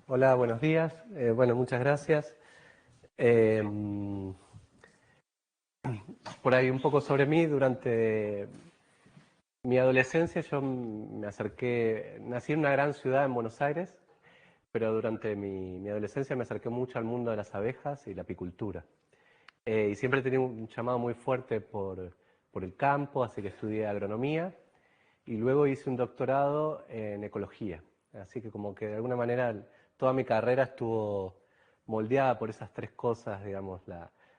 Hola, buenos días. Bueno, muchas gracias. Eh, por ahí un poco sobre mí. Durante mi adolescencia yo me acerqué, nací en una gran ciudad en Buenos Aires, pero durante mi adolescencia me acerqué mucho al mundo de las abejas y la apicultura. Y siempre he tenido un llamado muy fuerte por el campo, así que estudié agronomía y luego hice un doctorado en ecología. Así que como que de alguna manera toda mi carrera estuvo moldeada por esas tres cosas, digamos,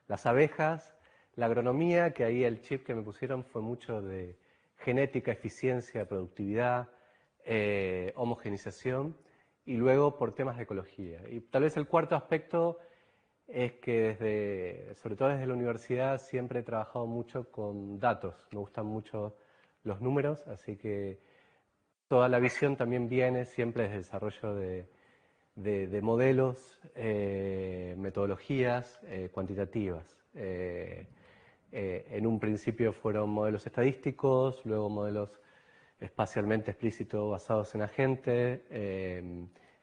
las abejas, la agronomía, que ahí el chip que me pusieron fue mucho de genética, eficiencia, productividad, homogenización, y luego por temas de ecología. Y tal vez el cuarto aspecto es que sobre todo desde la universidad, siempre he trabajado mucho con datos. Me gustan mucho los números, así que toda la visión también viene siempre desde el desarrollo de modelos, metodologías cuantitativas. En un principio fueron modelos estadísticos, luego modelos espacialmente explícitos basados en agentes,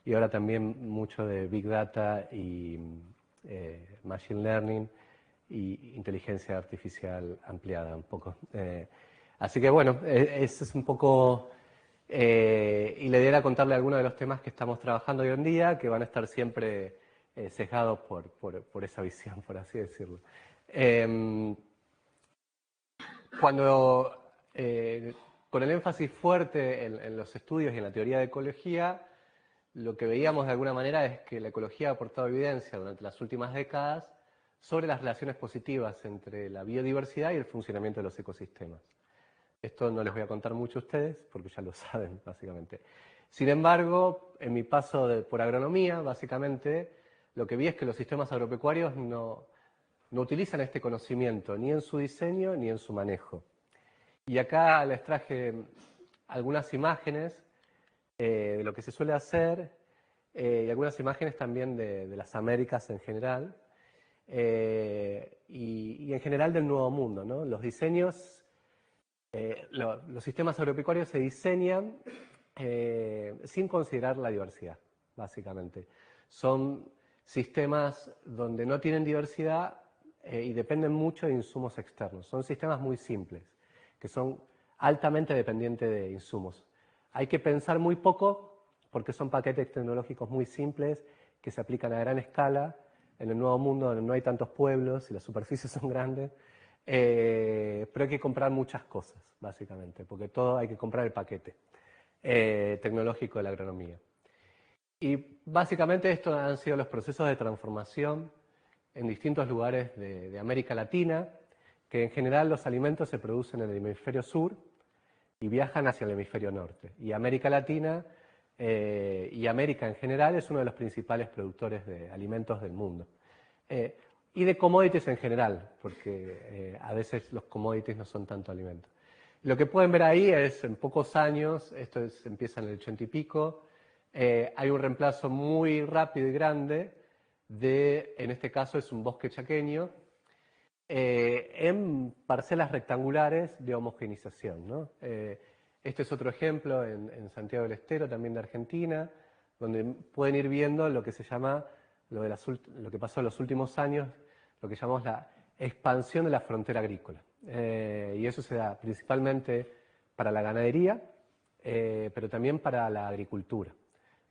y ahora también mucho de Big Data y Machine Learning y inteligencia artificial ampliada un poco. Así que bueno, ese es un poco, y la idea era contarle algunos de los temas que estamos trabajando hoy en día, que van a estar siempre sesgados por esa visión, por así decirlo. Cuando, con el énfasis fuerte en los estudios y en la teoría de ecología, lo que veíamos de alguna manera es que la ecología ha aportado evidencia durante las últimas décadas sobre las relaciones positivas entre la biodiversidad y el funcionamiento de los ecosistemas. Esto no les voy a contar mucho a ustedes, porque ya lo saben, básicamente. Sin embargo, en mi paso por agronomía, básicamente, lo que vi es que los sistemas agropecuarios no utilizan este conocimiento ni en su diseño ni en su manejo. Y acá les traje algunas imágenes de lo que se suele hacer y algunas imágenes también de las Américas en general y en general del Nuevo Mundo, ¿no? Los diseños, los sistemas agropecuarios se diseñan sin considerar la diversidad, básicamente. Son sistemas donde no tienen diversidad y dependen mucho de insumos externos. Son sistemas muy simples, que son altamente dependientes de insumos. Hay que pensar muy poco porque son paquetes tecnológicos muy simples que se aplican a gran escala en el Nuevo Mundo donde no hay tantos pueblos y las superficies son grandes. Pero hay que comprar muchas cosas, básicamente, porque todo hay que comprar el paquete tecnológico de la agronomía. Y básicamente estos han sido los procesos de transformación en distintos lugares de América Latina, que en general los alimentos se producen en el hemisferio sur y viajan hacia el hemisferio norte. Y América Latina y América en general es uno de los principales productores de alimentos del mundo. Y de commodities en general, porque a veces los commodities no son tanto alimentos. Lo que pueden ver ahí es en pocos años, empieza en el 80 y pico, hay un reemplazo muy rápido y grande en este caso es un bosque chaqueño, en parcelas rectangulares de homogenización, ¿no? Este es otro ejemplo en Santiago del Estero, también de Argentina, donde pueden ir viendo lo que se llama, lo que pasó en los últimos años, lo que llamamos la expansión de la frontera agrícola. Y eso se da principalmente para la ganadería, pero también para la agricultura.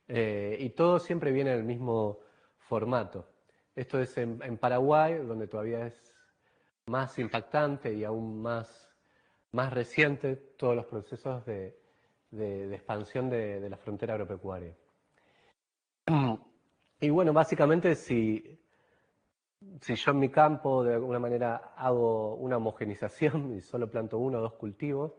Y todo siempre viene en el mismo formato. Esto es en Paraguay, donde todavía es más impactante y aún más reciente todos los procesos de expansión de la frontera agropecuaria. Y bueno, básicamente si yo en mi campo de alguna manera hago una homogenización y solo planto uno o dos cultivos,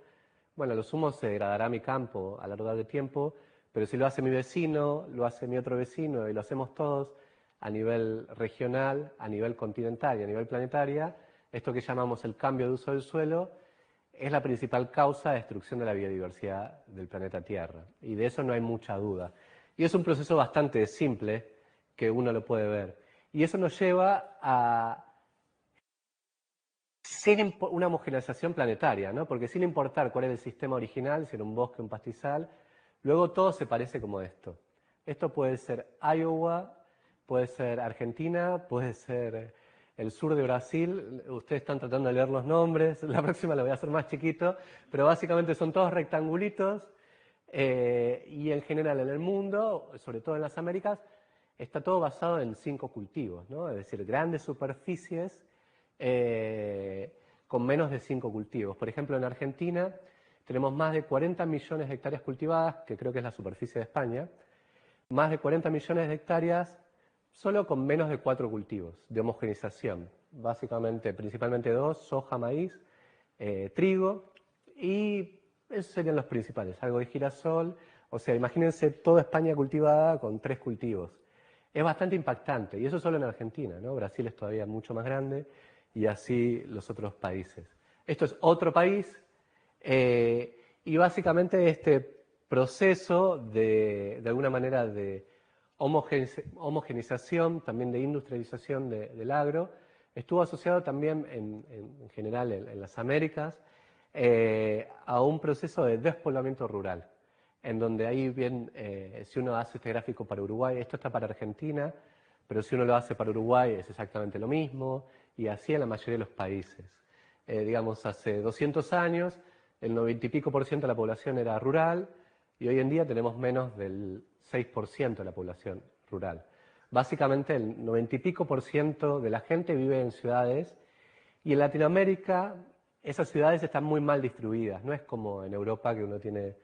bueno, lo sumo se degradará mi campo a lo largo del tiempo, pero si lo hace mi vecino, lo hace mi otro vecino y lo hacemos todos a nivel regional, a nivel continental y a nivel planetaria, esto que llamamos el cambio de uso del suelo es la principal causa de destrucción de la biodiversidad del planeta Tierra. Y de eso no hay mucha duda. Y es un proceso bastante simple que uno lo puede ver. Y eso nos lleva a sin una homogeneización planetaria, ¿no? Porque sin importar cuál es el sistema original, si era un bosque o un pastizal, luego todo se parece como esto. Esto puede ser Iowa, puede ser Argentina, puede ser el sur de Brasil. Ustedes están tratando de leer los nombres, la próxima lo voy a hacer más chiquito, pero básicamente son todos rectangulitos y en general en el mundo, sobre todo en las Américas, está todo basado en 5 cultivos, ¿no? Es decir, grandes superficies con menos de 5 cultivos. Por ejemplo, en Argentina tenemos más de 40 millones de hectáreas cultivadas, que creo que es la superficie de España, más de 40 millones de hectáreas solo con menos de 4 cultivos de homogenización. Básicamente, principalmente 2, soja, maíz, trigo, y esos serían los principales, algo de girasol. O sea, imagínense toda España cultivada con 3 cultivos. Es bastante impactante, y eso solo en Argentina, ¿no? Brasil es todavía mucho más grande, y así los otros países. Esto es otro país, y básicamente este proceso de alguna manera de homogenización, también de industrialización del agro, estuvo asociado también en general en las Américas a un proceso de despoblamiento rural, en donde ahí bien, si uno hace este gráfico para Uruguay, esto está para Argentina, pero si uno lo hace para Uruguay es exactamente lo mismo, y así en la mayoría de los países. Digamos, hace 200 años, el 90 y pico % de la población era rural, y hoy en día tenemos menos del 6% de la población rural. Básicamente el 90 y pico % de la gente vive en ciudades, y en Latinoamérica esas ciudades están muy mal distribuidas. No es como en Europa que uno tiene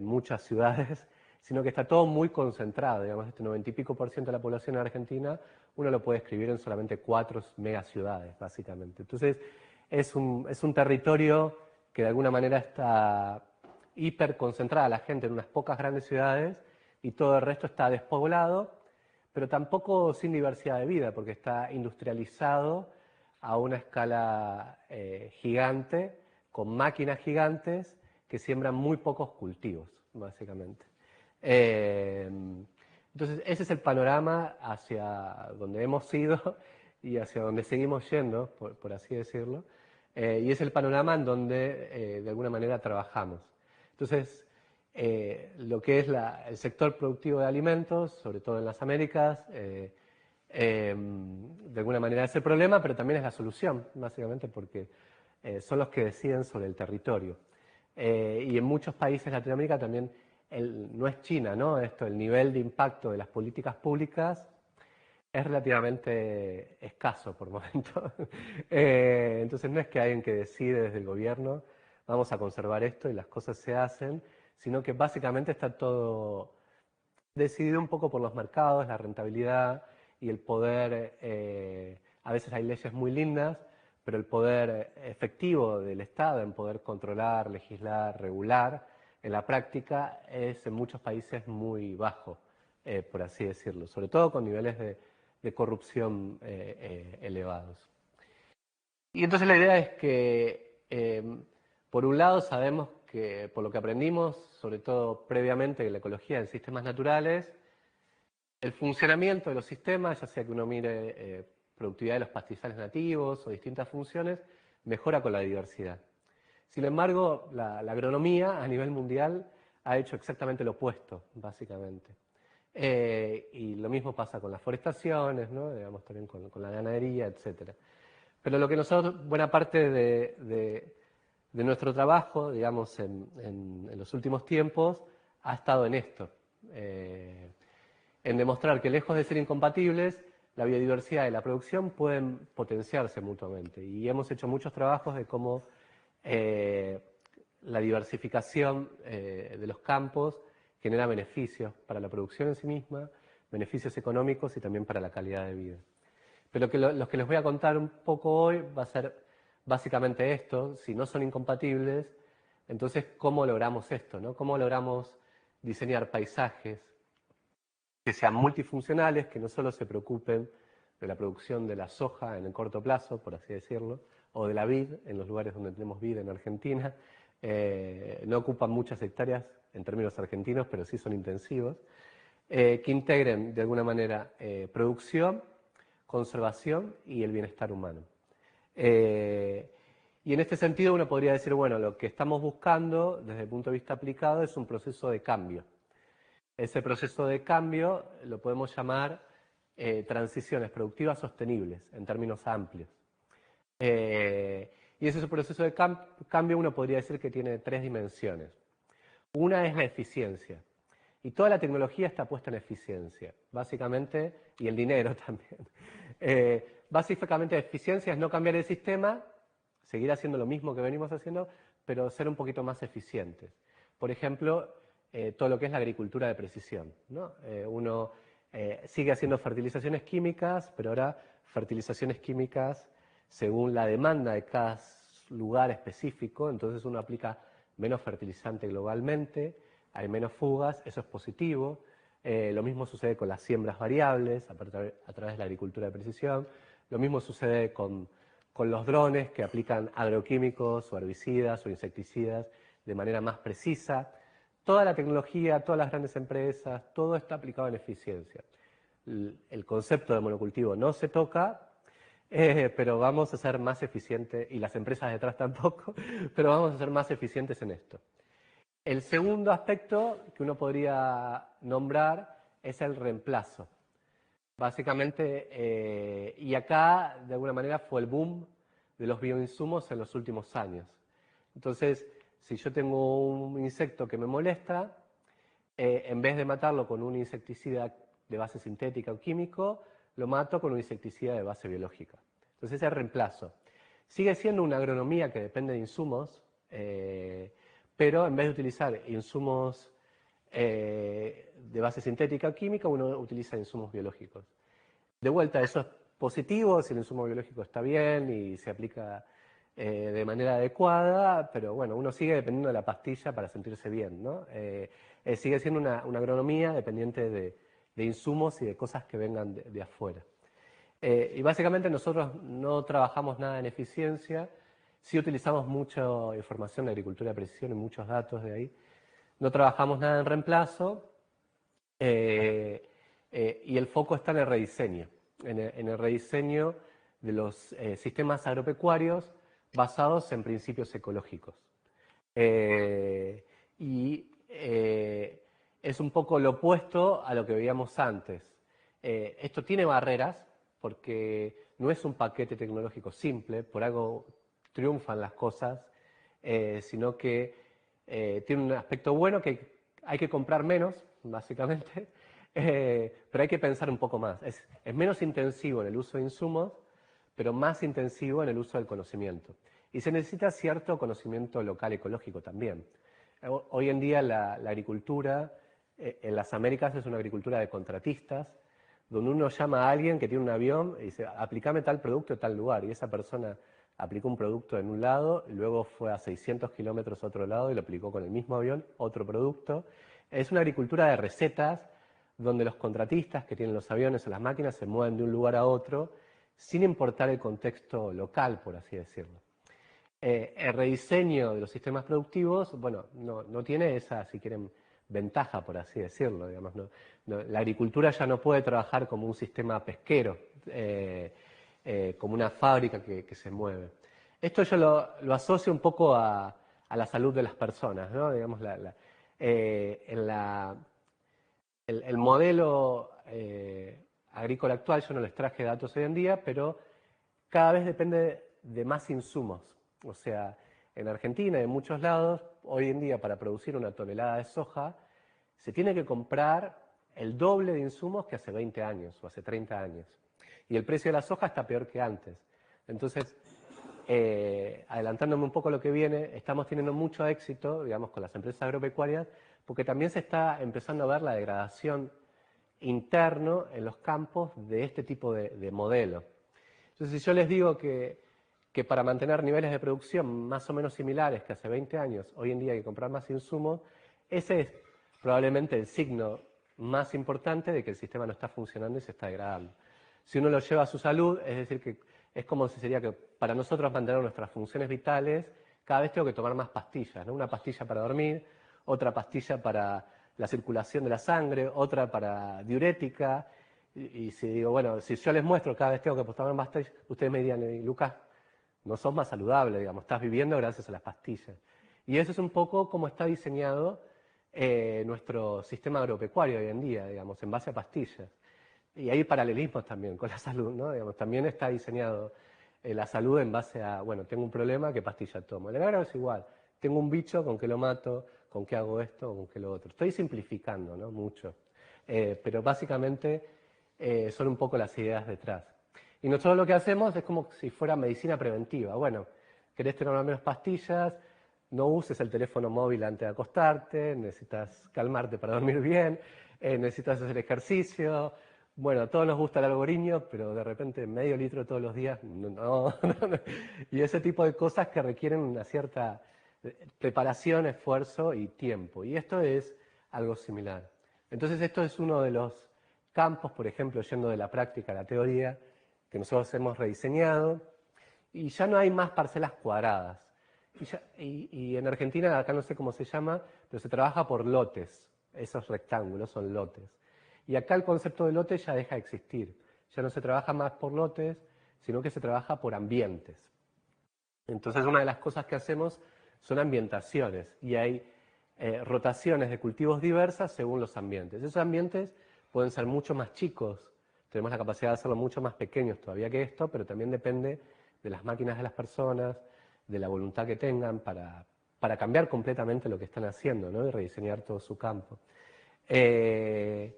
muchas ciudades, sino que está todo muy concentrado. Digamos, este 90 y pico % de la población en Argentina uno lo puede escribir en solamente 4 megaciudades, básicamente. Entonces es un territorio que de alguna manera está hiperconcentrada la gente en unas pocas grandes ciudades y todo el resto está despoblado, pero tampoco sin diversidad de vida, porque está industrializado a una escala gigante, con máquinas gigantes que siembran muy pocos cultivos, básicamente. Entonces, ese es el panorama hacia donde hemos ido y hacia donde seguimos yendo, por así decirlo, y es el panorama en donde de alguna manera trabajamos. Entonces, lo que es el sector productivo de alimentos, sobre todo en las Américas, de alguna manera es el problema, pero también es la solución, básicamente porque son los que deciden sobre el territorio. Y en muchos países de Latinoamérica también, no es China, ¿no? El nivel de impacto de las políticas públicas es relativamente escaso por momento. Entonces no es que alguien que decide desde el gobierno, vamos a conservar esto y las cosas se hacen, sino que básicamente está todo decidido un poco por los mercados, la rentabilidad y el poder. A veces hay leyes muy lindas, pero el poder efectivo del Estado en poder controlar, legislar, regular, en la práctica es en muchos países muy bajo, por así decirlo, sobre todo con niveles de corrupción elevados. Y entonces la idea es que, por un lado, sabemos que, por lo que aprendimos, sobre todo previamente en la ecología en sistemas naturales, el funcionamiento de los sistemas, ya sea que uno mire productividad de los pastizales nativos o distintas funciones, mejora con la diversidad. Sin embargo, la agronomía a nivel mundial ha hecho exactamente lo opuesto, básicamente. Y lo mismo pasa con las forestaciones, ¿no? Digamos, también con la ganadería, etc. Pero lo que nosotros, buena parte de nuestro trabajo, digamos, en los últimos tiempos, ha estado en esto. En demostrar que lejos de ser incompatibles, la biodiversidad y la producción pueden potenciarse mutuamente. Y hemos hecho muchos trabajos de cómo la diversificación de los campos genera beneficios para la producción en sí misma, beneficios económicos y también para la calidad de vida. Pero los que les voy a contar un poco hoy va a ser básicamente esto: si no son incompatibles, entonces ¿cómo logramos esto, ¿no? ¿Cómo logramos diseñar paisajes que sean multifuncionales, que no solo se preocupen de la producción de la soja en el corto plazo, por así decirlo, o de la vid, en los lugares donde tenemos vid en Argentina? No ocupan muchas hectáreas en términos argentinos, pero sí son intensivos, que integren de alguna manera producción, conservación y el bienestar humano. Y en este sentido uno podría decir, bueno, lo que estamos buscando desde el punto de vista aplicado es un proceso de cambio. Ese proceso de cambio lo podemos llamar transiciones productivas sostenibles, en términos amplios. Y ese proceso de cambio uno podría decir que tiene tres dimensiones. Una es la eficiencia. Y toda la tecnología está puesta en eficiencia, básicamente, y el dinero también. Básicamente eficiencia es no cambiar el sistema, seguir haciendo lo mismo que venimos haciendo, pero ser un poquito más eficientes. Por ejemplo, todo lo que es la agricultura de precisión, ¿no? Uno sigue haciendo fertilizaciones químicas, pero ahora fertilizaciones químicas según la demanda de cada lugar específico, entonces uno aplica menos fertilizante globalmente, hay menos fugas, eso es positivo. Lo mismo sucede con las siembras variables a través de la agricultura de precisión. Lo mismo sucede con los drones que aplican agroquímicos o herbicidas o insecticidas de manera más precisa. Toda la tecnología, todas las grandes empresas, todo está aplicado en eficiencia. El concepto de monocultivo no se toca, pero vamos a ser más eficientes, y las empresas detrás tampoco, pero vamos a ser más eficientes en esto. El segundo aspecto que uno podría nombrar es el reemplazo. Básicamente, y acá de alguna manera fue el boom de los bioinsumos en los últimos años. Entonces, si yo tengo un insecto que me molesta, en vez de matarlo con un insecticida de base sintética o químico, lo mato con un insecticida de base biológica. Entonces, ese reemplazo. Sigue siendo una agronomía que depende de insumos, pero en vez de utilizar insumos de base sintética o química, uno utiliza insumos biológicos. De vuelta, eso es positivo si el insumo biológico está bien y se aplica de manera adecuada, pero bueno, uno sigue dependiendo de la pastilla para sentirse bien, ¿no? Sigue siendo una agronomía dependiente de insumos y de cosas que vengan de afuera. Y básicamente nosotros no trabajamos nada en eficiencia, sí utilizamos mucha información de agricultura de precisión y muchos datos de ahí. No trabajamos nada en reemplazo y el foco está en el rediseño, en el rediseño de los sistemas agropecuarios basados en principios ecológicos. Es un poco lo opuesto a lo que veíamos antes. Esto tiene barreras porque no es un paquete tecnológico simple, por algo triunfan las cosas, sino que tiene un aspecto bueno que hay que comprar menos, básicamente, pero hay que pensar un poco más. Es menos intensivo en el uso de insumos, pero más intensivo en el uso del conocimiento. Y se necesita cierto conocimiento local ecológico también. Hoy en día la agricultura en las Américas es una agricultura de contratistas, donde uno llama a alguien que tiene un avión y dice, aplicame tal producto en tal lugar, y esa persona aplicó un producto en un lado, y luego fue a 600 kilómetros a otro lado y lo aplicó con el mismo avión, otro producto. Es una agricultura de recetas, donde los contratistas que tienen los aviones o las máquinas se mueven de un lugar a otro, sin importar el contexto local, por así decirlo. El rediseño de los sistemas productivos, bueno, no tiene esa, si quieren, ventaja, por así decirlo, digamos, la agricultura ya no puede trabajar como un sistema pesquero, como una fábrica que se mueve. Esto yo lo asocio un poco a la salud de las personas, ¿no? Digamos, el modelo agrícola actual, yo no les traje datos hoy en día, pero cada vez depende de más insumos. O sea, en Argentina y en muchos lados, hoy en día para producir una tonelada de soja, se tiene que comprar el doble de insumos que hace 20 años o hace 30 años. Y el precio de la soja está peor que antes. Entonces, adelantándome un poco a lo que viene, estamos teniendo mucho éxito, digamos, con las empresas agropecuarias, porque también se está empezando a ver la degradación interno en los campos de este tipo de modelo. Entonces, si yo les digo que para mantener niveles de producción más o menos similares que hace 20 años, hoy en día hay que comprar más insumos, ese es probablemente el signo más importante de que el sistema no está funcionando y se está degradando. Si uno lo lleva a su salud, es decir, que es como si sería que para nosotros mantener nuestras funciones vitales, cada vez tengo que tomar más pastillas, ¿no? Una pastilla para dormir, otra pastilla para la circulación de la sangre, otra para diurética, y si digo, bueno, si yo les muestro cada vez tengo que tomar más pastillas, ustedes me dirían, Lucas, no sos más saludable, digamos, estás viviendo gracias a las pastillas. Y eso es un poco como está diseñado nuestro sistema agropecuario hoy en día, digamos, en base a pastillas. Y hay paralelismos también con la salud, ¿no? Digamos, también está diseñado la salud en base a, bueno, tengo un problema, ¿qué pastilla tomo? El agro es igual, tengo un bicho, ¿con qué lo mato? ¿Con qué hago esto? ¿Con qué lo otro? Estoy simplificando, ¿no? Mucho. Pero básicamente son un poco las ideas detrás. Y nosotros lo que hacemos es como si fuera medicina preventiva. Bueno, querés tener menos pastillas, no uses el teléfono móvil antes de acostarte, necesitas calmarte para dormir bien, necesitas hacer ejercicio. Bueno, a todos nos gusta el algoriño, pero de repente medio litro todos los días, no. Y ese tipo de cosas que requieren una cierta preparación, esfuerzo y tiempo. Y esto es algo similar. Entonces esto es uno de los campos, por ejemplo, yendo de la práctica a la teoría, que nosotros hemos rediseñado, y ya no hay más parcelas cuadradas. Y en Argentina, acá no sé cómo se llama, pero se trabaja por lotes. Esos rectángulos son lotes. Y acá el concepto de lote ya deja de existir. Ya no se trabaja más por lotes, sino que se trabaja por ambientes. Entonces una de las cosas que hacemos son ambientaciones y hay rotaciones de cultivos diversas según los ambientes. Esos ambientes pueden ser mucho más chicos, tenemos la capacidad de hacerlo mucho más pequeños todavía que esto, pero también depende de las máquinas de las personas, de la voluntad que tengan para cambiar completamente lo que están haciendo, ¿no? Y rediseñar todo su campo. Y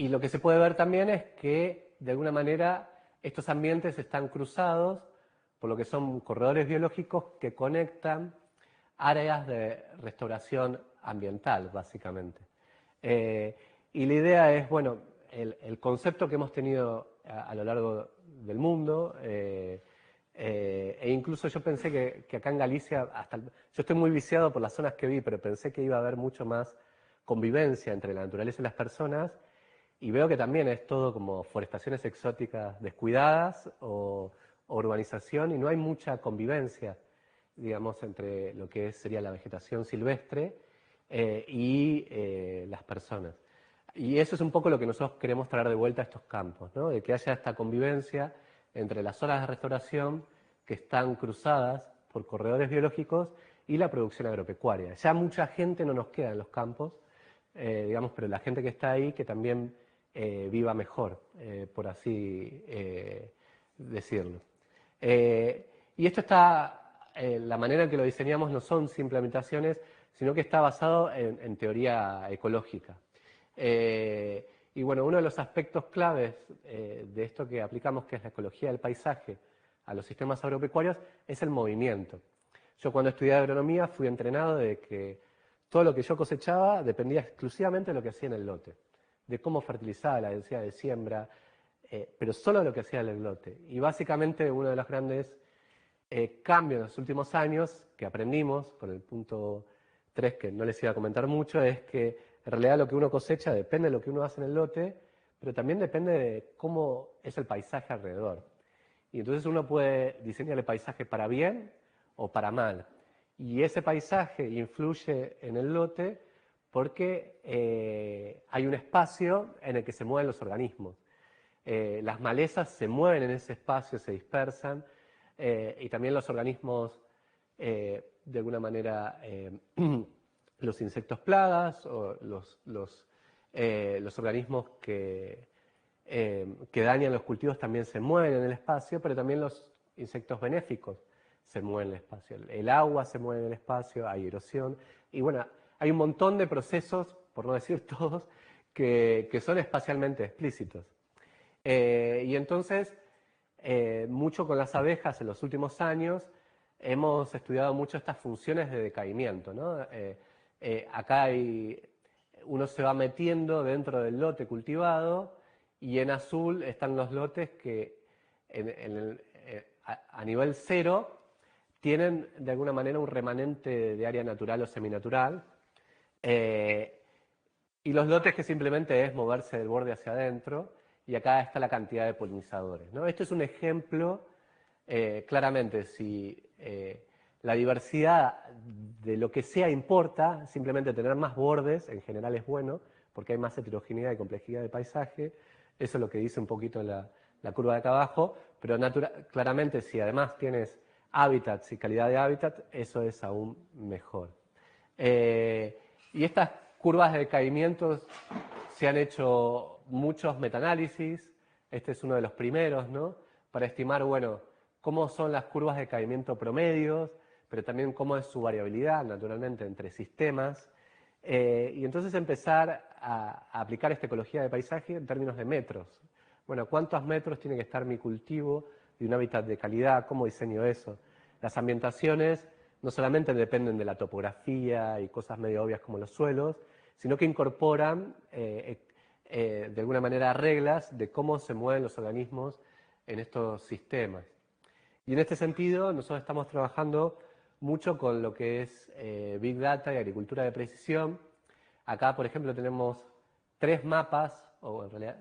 lo que se puede ver también es que, de alguna manera, estos ambientes están cruzados por lo que son corredores biológicos que conectan áreas de restauración ambiental, básicamente. Y la idea es, bueno, el concepto que hemos tenido a lo largo del mundo, e incluso yo pensé que acá en Galicia, yo estoy muy viciado por las zonas que vi, pero pensé que iba a haber mucho más convivencia entre la naturaleza y las personas, y veo que también es todo como forestaciones exóticas descuidadas o urbanización, y no hay mucha convivencia, digamos, entre lo que sería la vegetación silvestre y las personas. Y eso es un poco lo que nosotros queremos traer de vuelta a estos campos, ¿no? De que haya esta convivencia entre las zonas de restauración que están cruzadas por corredores biológicos y la producción agropecuaria. Ya mucha gente no nos queda en los campos, digamos, pero la gente que está ahí que también viva mejor, por así decirlo. Y esto está, la manera en que lo diseñamos no son simple implementaciones, sino que está basado en teoría ecológica. Y bueno, uno de los aspectos claves de esto que aplicamos, que es la ecología del paisaje, a los sistemas agropecuarios, es el movimiento. Yo cuando estudié agronomía fui entrenado de que todo lo que yo cosechaba dependía exclusivamente de lo que hacía en el lote, de cómo fertilizaba, la densidad de siembra, pero solo lo que hacía en el lote. Y básicamente uno de los grandes cambios en los últimos años que aprendimos con el punto 3, que no les iba a comentar mucho, es que en realidad lo que uno cosecha depende de lo que uno hace en el lote, pero también depende de cómo es el paisaje alrededor. Y entonces uno puede diseñar el paisaje para bien o para mal. Y ese paisaje influye en el lote porque hay un espacio en el que se mueven los organismos. Las malezas se mueven en ese espacio, se dispersan, y también los organismos, de alguna manera, los insectos plagas o los organismos que dañan los cultivos también se mueven en el espacio, pero también los insectos benéficos se mueven en el espacio. El agua se mueve en el espacio, hay erosión, y bueno, hay un montón de procesos, por no decir todos, que son espacialmente explícitos. Y entonces, mucho con las abejas en los últimos años, hemos estudiado mucho estas funciones de decaimiento, ¿no? Acá uno se va metiendo dentro del lote cultivado y en azul están los lotes que a nivel cero tienen de alguna manera un remanente de área natural o seminatural, y los lotes que simplemente es moverse del borde hacia adentro, y acá está la cantidad de polinizadores, ¿no? Esto es un ejemplo, claramente, si la diversidad de lo que sea importa, simplemente tener más bordes en general es bueno, porque hay más heterogeneidad y complejidad de paisaje, eso es lo que dice un poquito la curva de acá abajo, pero claramente si además tienes hábitats y calidad de hábitat, eso es aún mejor. Y estas curvas de decaimiento se han hecho muchos metaanálisis, este es uno de los primeros, ¿no? Para estimar, bueno, cómo son las curvas de decaimiento promedios, pero también cómo es su variabilidad, naturalmente, entre sistemas. Y entonces empezar a aplicar esta ecología de paisaje en términos de metros. Bueno, ¿cuántos metros tiene que estar mi cultivo de un hábitat de calidad? ¿Cómo diseño eso? Las ambientaciones no solamente dependen de la topografía y cosas medio obvias como los suelos, sino que incorporan de alguna manera reglas de cómo se mueven los organismos en estos sistemas. Y en este sentido nosotros estamos trabajando mucho con lo que es Big Data y agricultura de precisión. Acá, por ejemplo, tenemos 3 mapas, o en realidad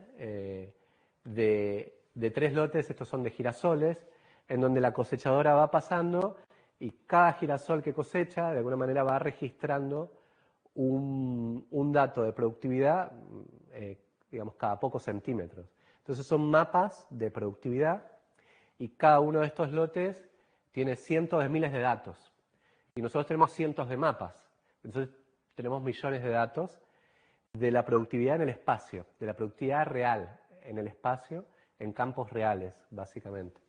de 3 lotes, estos son de girasoles, en donde la cosechadora va pasando y cada girasol que cosecha de alguna manera va registrando un dato de productividad, digamos, cada pocos centímetros. Entonces son mapas de productividad y cada uno de estos lotes tiene cientos de miles de datos. Y nosotros tenemos cientos de mapas. Entonces tenemos millones de datos de la productividad en el espacio, de la productividad real en el espacio, en campos reales, básicamente.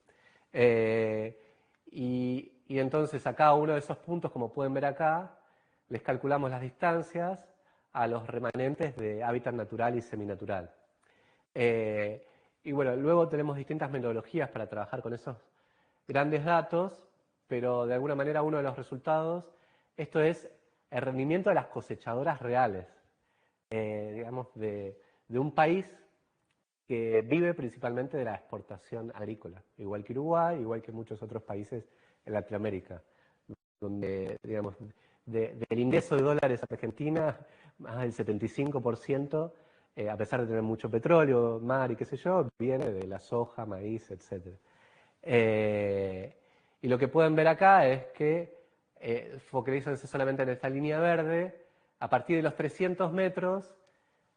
Y entonces a cada uno de esos puntos, como pueden ver acá, les calculamos las distancias a los remanentes de hábitat natural y seminatural. Y bueno, luego tenemos distintas metodologías para trabajar con esos grandes datos, pero de alguna manera uno de los resultados, esto es el rendimiento de las cosechadoras reales, digamos, de un país que vive principalmente de la exportación agrícola, igual que Uruguay, igual que muchos otros países en Latinoamérica, donde, digamos, del ingreso de dólares a Argentina, más del 75%, a pesar de tener mucho petróleo, mar y qué sé yo, viene de la soja, maíz, etc. Y lo que pueden ver acá es que, focalízanse solamente en esta línea verde, a partir de los 300 metros,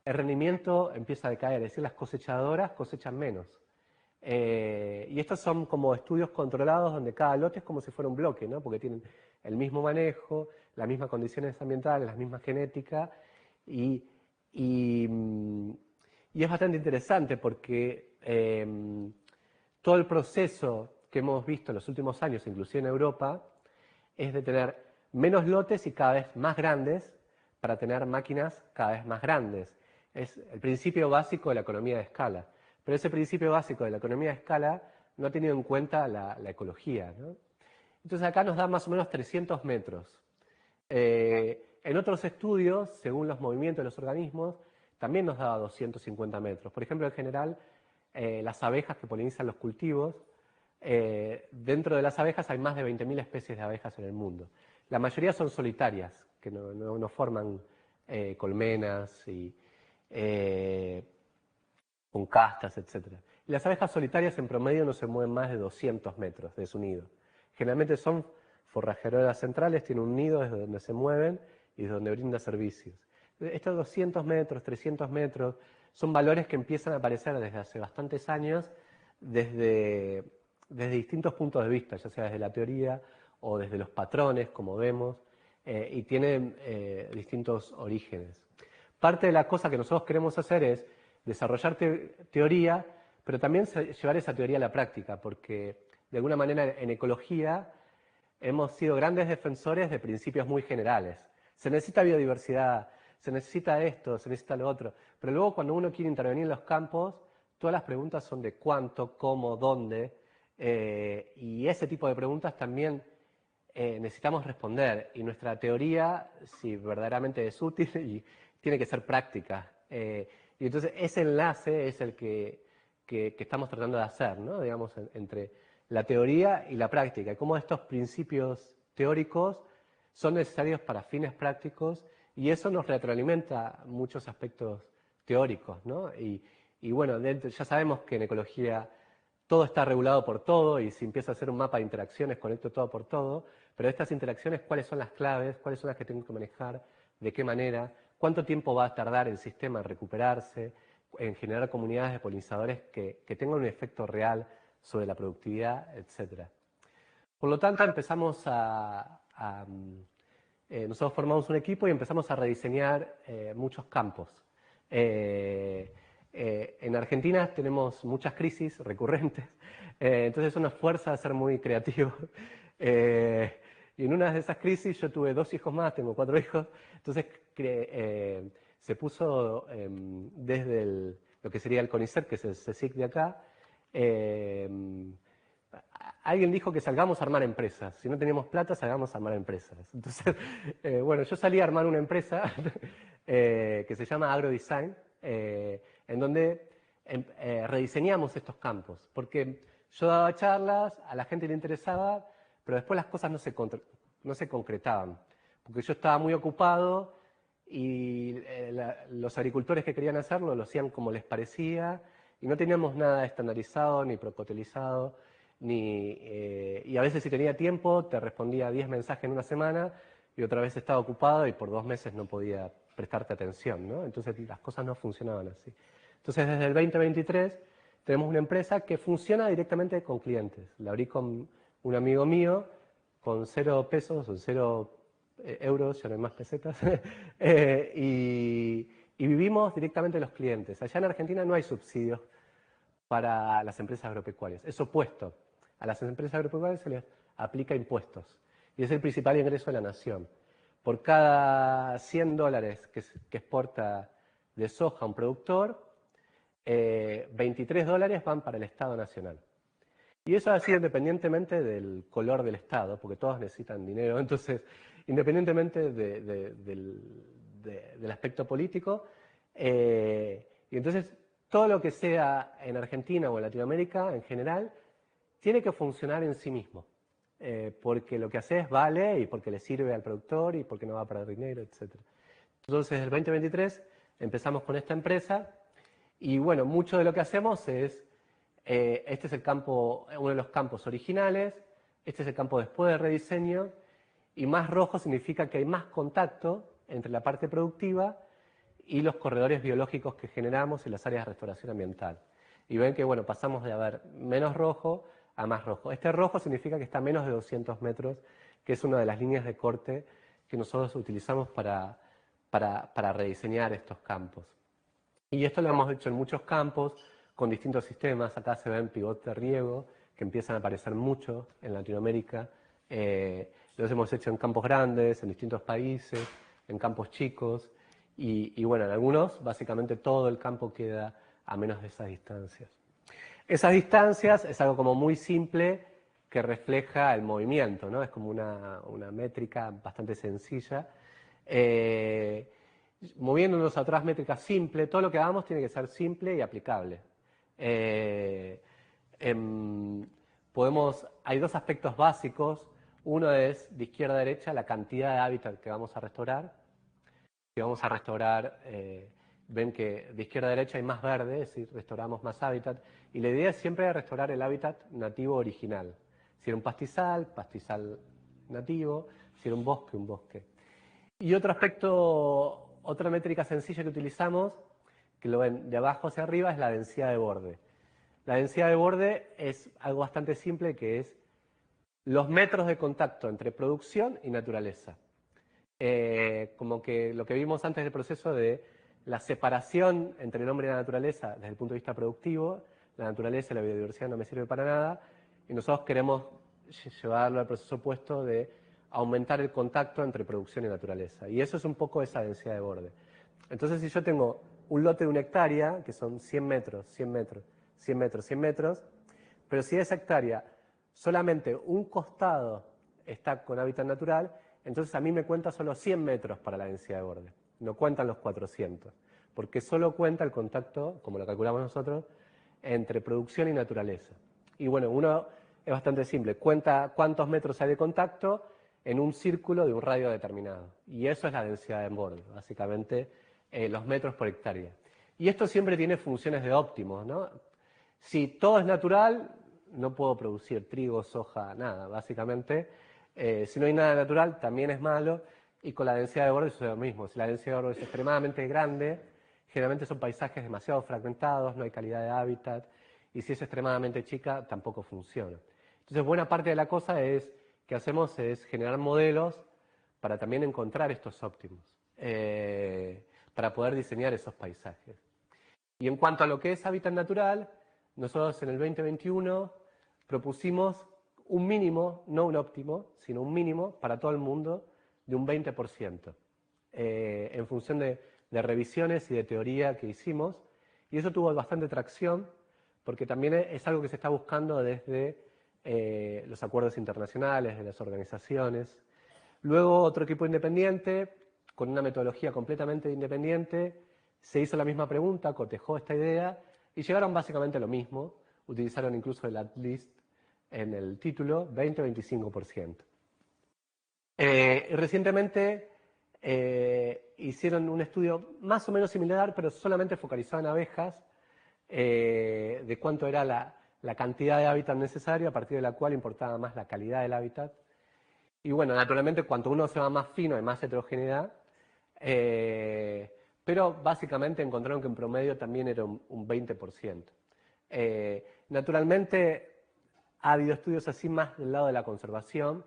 el rendimiento empieza a decaer, es decir, las cosechadoras cosechan menos. Y estos son como estudios controlados donde cada lote es como si fuera un bloque, ¿no? Porque tienen el mismo manejo, las mismas condiciones ambientales, las mismas genéticas, y, y, y es bastante interesante porque todo el proceso que hemos visto en los últimos años, inclusive en Europa, es de tener menos lotes y cada vez más grandes para tener máquinas cada vez más grandes. Es el principio básico de la economía de escala. Pero ese principio básico de la economía de escala no ha tenido en cuenta la ecología, ¿no? Entonces acá nos da más o menos 300 metros. En otros estudios, según los movimientos de los organismos, también nos da 250 metros. Por ejemplo, en general, las abejas que polinizan los cultivos, dentro de las abejas hay más de 20.000 especies de abejas en el mundo. La mayoría son solitarias, que no forman colmenas y con castas, etc. Y las abejas solitarias en promedio no se mueven más de 200 metros de su nido. Generalmente son forrajeroras centrales, tienen un nido desde donde se mueven y desde donde brinda servicios. Estos 200 metros, 300 metros, son valores que empiezan a aparecer desde hace bastantes años, desde distintos puntos de vista, ya sea desde la teoría o desde los patrones, como vemos, y tienen distintos orígenes. Parte de la cosa que nosotros queremos hacer es desarrollar teoría, pero también llevar esa teoría a la práctica, porque de alguna manera en ecología hemos sido grandes defensores de principios muy generales. Se necesita biodiversidad, se necesita esto, se necesita lo otro, pero luego cuando uno quiere intervenir en los campos, todas las preguntas son de cuánto, cómo, dónde, y ese tipo de preguntas también necesitamos responder, y nuestra teoría, si verdaderamente es útil, y tiene que ser práctica. Y entonces ese enlace es el que estamos tratando de hacer, ¿no? Digamos, entre la teoría y la práctica, y cómo estos principios teóricos son necesarios para fines prácticos, y eso nos retroalimenta muchos aspectos teóricos, ¿no? Y bueno, ya sabemos que en ecología todo está regulado por todo, y si empiezo a hacer un mapa de interacciones, conecto todo por todo, pero estas interacciones, ¿cuáles son las claves? ¿Cuáles son las que tengo que manejar? ¿De qué manera? ¿Cuánto tiempo va a tardar el sistema en recuperarse, en generar comunidades de polinizadores que tengan un efecto real sobre la productividad, etcétera? Por lo tanto, empezamos a nosotros formamos un equipo y empezamos a rediseñar muchos campos. En Argentina tenemos muchas crisis recurrentes, entonces eso nos fuerza a ser muy creativos. Y en una de esas crisis yo tuve 2 hijos más, tengo 4 hijos, entonces se puso desde lo que sería el CONICET, que es el CSIC de acá, alguien dijo que salgamos a armar empresas. Si no teníamos plata, salgamos a armar empresas. Entonces, bueno, yo salí a armar una empresa que se llama AgroDesign, en donde rediseñamos estos campos. Porque yo daba charlas, a la gente le interesaba, pero después las cosas no se concretaban. Porque yo estaba muy ocupado y los agricultores que querían hacerlo lo hacían como les parecía y no teníamos nada estandarizado ni protocolizado. Y a veces si tenía tiempo te respondía 10 mensajes en una semana y otra vez estaba ocupado y por 2 meses no podía prestarte atención, ¿no? Entonces las cosas no funcionaban así. Entonces desde el 2023 tenemos una empresa que funciona directamente con clientes. La abrí con un amigo mío con 0 pesos o 0 euros, ya no hay más pesetas, y vivimos directamente de los clientes. Allá en Argentina no hay subsidios para las empresas agropecuarias, es opuesto. A las empresas agropecuarias se les aplica impuestos y es el principal ingreso de la nación. Por cada $100 que exporta de soja un productor, $23 van para el Estado Nacional. Y eso ha sido independientemente del color del Estado, porque todos necesitan dinero, entonces, independientemente del aspecto político, y entonces todo lo que sea en Argentina o en Latinoamérica en general, tiene que funcionar en sí mismo, porque lo que haces vale y porque le sirve al productor y porque no va a perder dinero, etc. Entonces, en el 2023 empezamos con esta empresa y bueno, mucho de lo que hacemos es, este es el campo, uno de los campos originales, este es el campo después de rediseño y más rojo significa que hay más contacto entre la parte productiva y los corredores biológicos que generamos en las áreas de restauración ambiental. Y ven que bueno, pasamos de haber menos rojo a más rojo. Este rojo significa que está a menos de 200 metros, que es una de las líneas de corte que nosotros utilizamos para rediseñar estos campos. Y esto lo hemos hecho en muchos campos, con distintos sistemas. Acá se ven pivotes de riego, que empiezan a aparecer mucho en Latinoamérica. Los hemos hecho en campos grandes, en distintos países, en campos chicos. Y bueno, en algunos, básicamente todo el campo queda a menos de esas distancias. Esas distancias es algo como muy simple que refleja el movimiento, ¿no? Es como una métrica bastante sencilla. Moviéndonos a otras métricas simples, todo lo que hagamos tiene que ser simple y aplicable. Hay 2 aspectos básicos. Uno es, de izquierda a derecha, la cantidad de hábitat que vamos a restaurar. Si vamos a restaurar, ven que de izquierda a derecha hay más verde, es decir, restauramos más hábitat. Y la idea es siempre restaurar el hábitat nativo original. Si era un pastizal, pastizal nativo. Si era un bosque. Y otro aspecto, otra métrica sencilla que utilizamos, que lo ven de abajo hacia arriba, es la densidad de borde. La densidad de borde es algo bastante simple, que es los metros de contacto entre producción y naturaleza. Como que lo que vimos antes del proceso de la separación entre el hombre y la naturaleza desde el punto de vista productivo, la naturaleza y la biodiversidad no me sirve para nada, y nosotros queremos llevarlo al proceso opuesto de aumentar el contacto entre producción y naturaleza. Y eso es un poco esa densidad de borde. Entonces, si yo tengo un lote de 1 hectárea, que son 100 metros, 100 metros, 100 metros, 100 metros, pero si de esa hectárea solamente un costado está con hábitat natural, entonces a mí me cuenta solo 100 metros para la densidad de borde, no cuentan los 400, porque solo cuenta el contacto, como lo calculamos nosotros, entre producción y naturaleza. Y bueno, uno es bastante simple, cuenta cuántos metros hay de contacto en un círculo de un radio determinado. Y eso es la densidad de borde, básicamente los metros por hectárea. Y esto siempre tiene funciones de óptimos, ¿no? Si todo es natural, no puedo producir trigo, soja, nada, básicamente. Si no hay nada natural, también es malo. Y con la densidad de borde sucede lo mismo. Si la densidad de borde es extremadamente grande, generalmente son paisajes demasiado fragmentados, no hay calidad de hábitat. Y si es extremadamente chica, tampoco funciona. Entonces, buena parte de la cosa que hacemos es generar modelos para también encontrar estos óptimos, para poder diseñar esos paisajes. Y en cuanto a lo que es hábitat natural, nosotros en el 2021 propusimos un mínimo, no un óptimo, sino un mínimo para todo el mundo de un 20%, en función de revisiones y de teoría que hicimos. Y eso tuvo bastante tracción, porque también es algo que se está buscando desde los acuerdos internacionales, de las organizaciones. Luego otro equipo independiente, con una metodología completamente independiente, se hizo la misma pregunta, cotejó esta idea y llegaron básicamente a lo mismo. Utilizaron incluso el at least en el título, 20-25%. Recientemente hicieron un estudio más o menos similar, pero solamente focalizado en abejas, de cuánto era la cantidad de hábitat necesario, a partir de la cual importaba más la calidad del hábitat. Y bueno, naturalmente, cuanto uno se va más fino, hay más heterogeneidad, pero básicamente encontraron que en promedio también era un 20%. Naturalmente, ha habido estudios así más del lado de la conservación,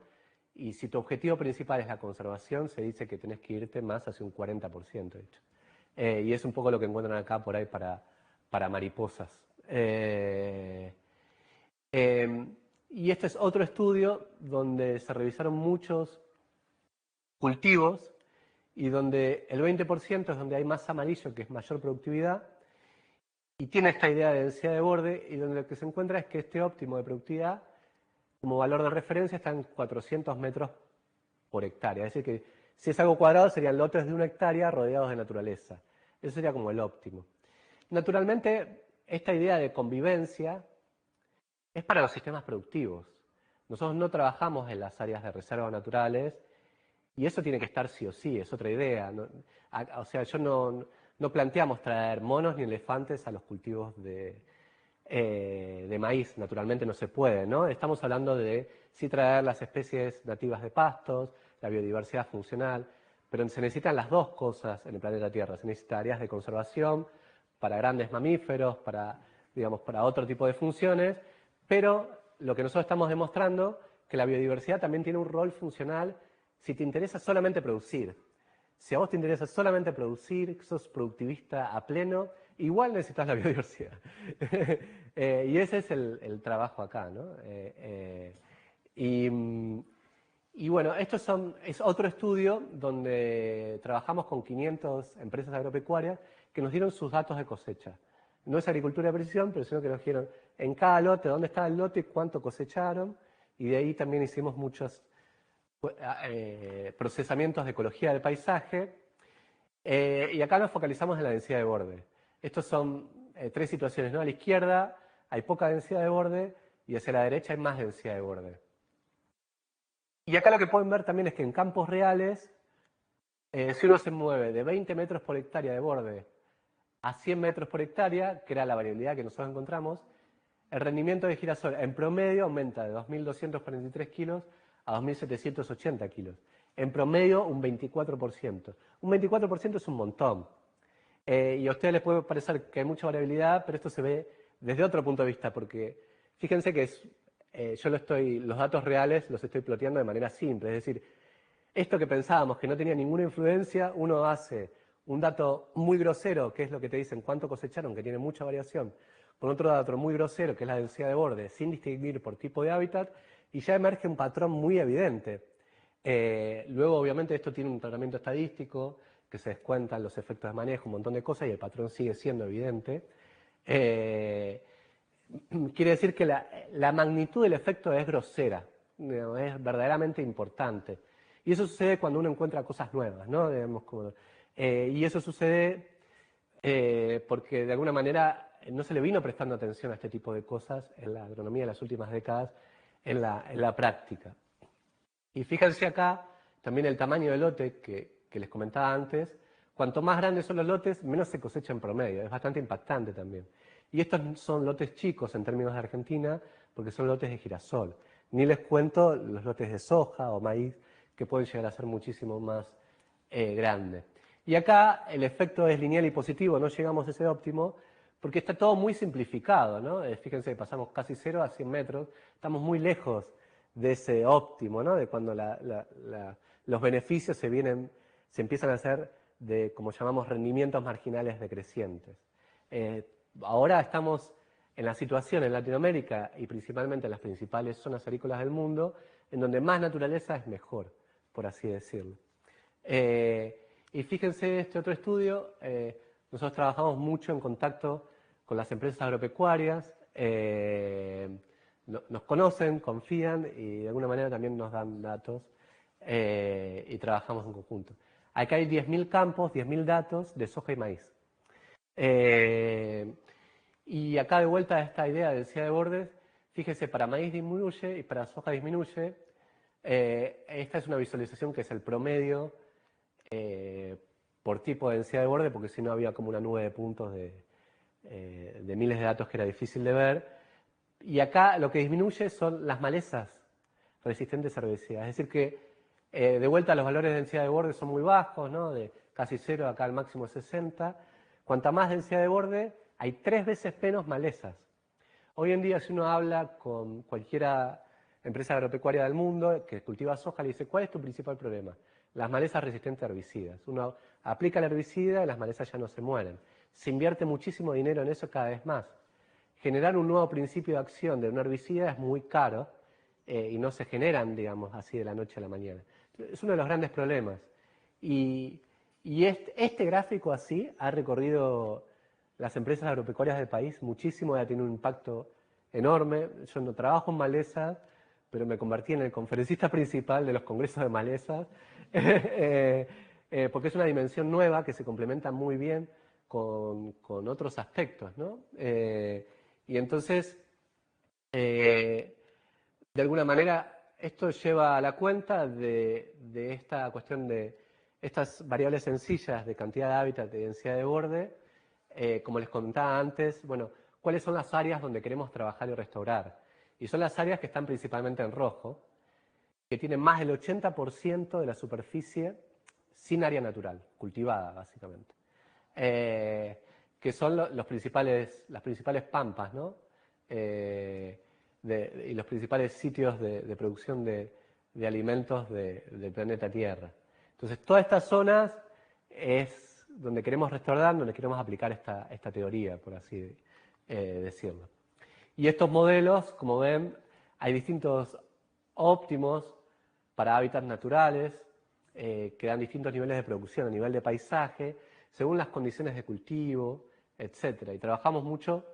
y si tu objetivo principal es la conservación, se dice que tenés que irte más hacia un 40%, de hecho. Y es un poco lo que encuentran acá por ahí para mariposas. Y este es otro estudio donde se revisaron muchos cultivos y donde el 20% es donde hay más amarillo, que es mayor productividad, y tiene esta idea de densidad de borde, y donde lo que se encuentra es que este óptimo de productividad, como valor de referencia, está en 400 metros por hectárea. Es decir, que si es algo cuadrado, serían lotes de 1 hectárea rodeados de naturaleza. Eso sería como el óptimo. Naturalmente, esta idea de convivencia es para los sistemas productivos. Nosotros no trabajamos en las áreas de reservas naturales y eso tiene que estar sí o sí, es otra idea. O sea, no planteamos traer monos ni elefantes a los cultivos de maíz, naturalmente no se puede, ¿no? Estamos hablando de sí traer las especies nativas de pastos, la biodiversidad funcional, pero se necesitan las dos cosas en el planeta Tierra. Se necesitan áreas de conservación para grandes mamíferos, digamos, para otro tipo de funciones, pero lo que nosotros estamos demostrando es que la biodiversidad también tiene un rol funcional si te interesa solamente producir. Si a vos te interesa solamente producir, sos productivista a pleno, igual necesitas la biodiversidad. Y ese es el trabajo acá, ¿no? Y bueno, es otro estudio donde trabajamos con 500 empresas agropecuarias que nos dieron sus datos de cosecha. No es agricultura de precisión, pero sino que nos dijeron en cada lote, dónde está el lote y cuánto cosecharon, y de ahí también hicimos muchos procesamientos de ecología del paisaje, y acá nos focalizamos en la densidad de borde. Estos son tres situaciones, ¿no? A la izquierda hay poca densidad de borde y hacia la derecha hay más densidad de borde. Y acá lo que pueden ver también es que en campos reales, si uno se mueve de 20 metros por hectárea de borde a 100 metros por hectárea, que era la variabilidad que nosotros encontramos, el rendimiento de girasol en promedio aumenta de 2.243 kilos a 2.780 kilos. En promedio un 24%. Un 24% es un montón. Y a ustedes les puede parecer que hay mucha variabilidad, pero esto se ve desde otro punto de vista, porque fíjense que los datos reales los estoy ploteando de manera simple. Es decir, esto que pensábamos que no tenía ninguna influencia, uno hace un dato muy grosero, que es lo que te dicen cuánto cosecharon, que tiene mucha variación, con otro dato muy grosero, que es la densidad de borde, sin distinguir por tipo de hábitat, y ya emerge un patrón muy evidente. Luego, obviamente, esto tiene un tratamiento estadístico, que se descuentan los efectos de manejo, un montón de cosas, y el patrón sigue siendo evidente. Quiere decir que la magnitud del efecto es grosera, es verdaderamente importante. Y eso sucede cuando uno encuentra cosas nuevas, ¿no? Digamos, y eso sucede porque de alguna manera no se le vino prestando atención a este tipo de cosas en la agronomía de las últimas décadas en la práctica. Y fíjense acá también el tamaño del lote que les comentaba antes. Cuanto más grandes son los lotes, menos se cosecha en promedio. Es bastante impactante también. Y estos son lotes chicos en términos de Argentina, porque son lotes de girasol. Ni les cuento los lotes de soja o maíz, que pueden llegar a ser muchísimo más grandes. Y acá el efecto es lineal y positivo, no llegamos a ese óptimo, porque está todo muy simplificado, ¿no? Fíjense, pasamos casi 0 a 100 metros, estamos muy lejos de ese óptimo, ¿no? De cuando la los beneficios se empiezan a hacer de, como llamamos, rendimientos marginales decrecientes. Ahora estamos en la situación en Latinoamérica y principalmente en las principales zonas agrícolas del mundo, en donde más naturaleza es mejor, por así decirlo. Y fíjense este otro estudio, nosotros trabajamos mucho en contacto con las empresas agropecuarias, nos conocen, confían y de alguna manera también nos dan datos y trabajamos en conjunto. Acá hay 10.000 campos, 10.000 datos de soja y maíz. Y acá de vuelta a esta idea de densidad de bordes, fíjese, para maíz disminuye y para soja disminuye. Esta es una visualización que es el promedio por tipo de densidad de borde, porque si no había como una nube de puntos de miles de datos que era difícil de ver. Y acá lo que disminuye son las malezas resistentes a herbicidas. Es decir que de vuelta los valores de densidad de borde son muy bajos, ¿no? De casi 0 acá al máximo 60. Cuanta más densidad de borde, hay 3 veces menos malezas. Hoy en día, si uno habla con cualquiera empresa agropecuaria del mundo que cultiva soja, le dice, ¿cuál es tu principal problema? Las malezas resistentes a herbicidas. Uno aplica el herbicida y las malezas ya no se mueren. Se invierte muchísimo dinero en eso cada vez más. Generar un nuevo principio de acción de un herbicida es muy caro y no se generan, digamos, así de la noche a la mañana. Es uno de los grandes problemas. Y este gráfico así ha recorrido las empresas agropecuarias del país muchísimo, ha tenido un impacto enorme. Yo no trabajo en malezas, pero me convertí en el conferencista principal de los congresos de malezas, porque es una dimensión nueva que se complementa muy bien con otros aspectos, ¿no? Y entonces, de alguna manera, esto lleva a la cuenta de esta cuestión de estas variables sencillas de cantidad de hábitat, de densidad de borde, como les comentaba antes, bueno, ¿cuáles son las áreas donde queremos trabajar y restaurar? Y son las áreas que están principalmente en rojo, que tienen más del 80% de la superficie sin área natural, cultivada básicamente. Que son las principales pampas, ¿no? Y los principales sitios de producción de alimentos del planeta Tierra. Entonces, todas estas zonas es donde queremos restaurar, donde queremos aplicar esta teoría, por así decirlo. Y estos modelos, como ven, hay distintos óptimos para hábitats naturales, que dan distintos niveles de producción a nivel de paisaje, según las condiciones de cultivo, etc. Y trabajamos mucho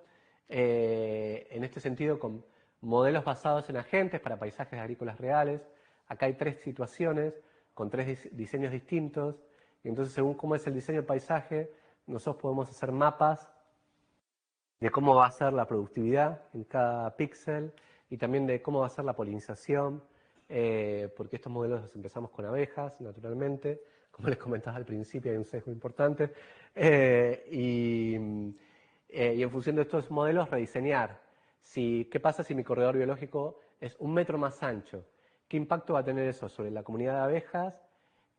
en este sentido con modelos basados en agentes para paisajes agrícolas reales. Acá hay 3 situaciones con 3 diseños distintos, y entonces según cómo es el diseño del paisaje, nosotros podemos hacer mapas de cómo va a ser la productividad en cada píxel y también de cómo va a ser la polinización, porque estos modelos los empezamos con abejas, naturalmente, como les comentaba al principio, hay un sesgo importante, y en función de estos modelos rediseñar. ¿Qué pasa si mi corredor biológico es 1 metro más ancho? ¿Qué impacto va a tener eso sobre la comunidad de abejas?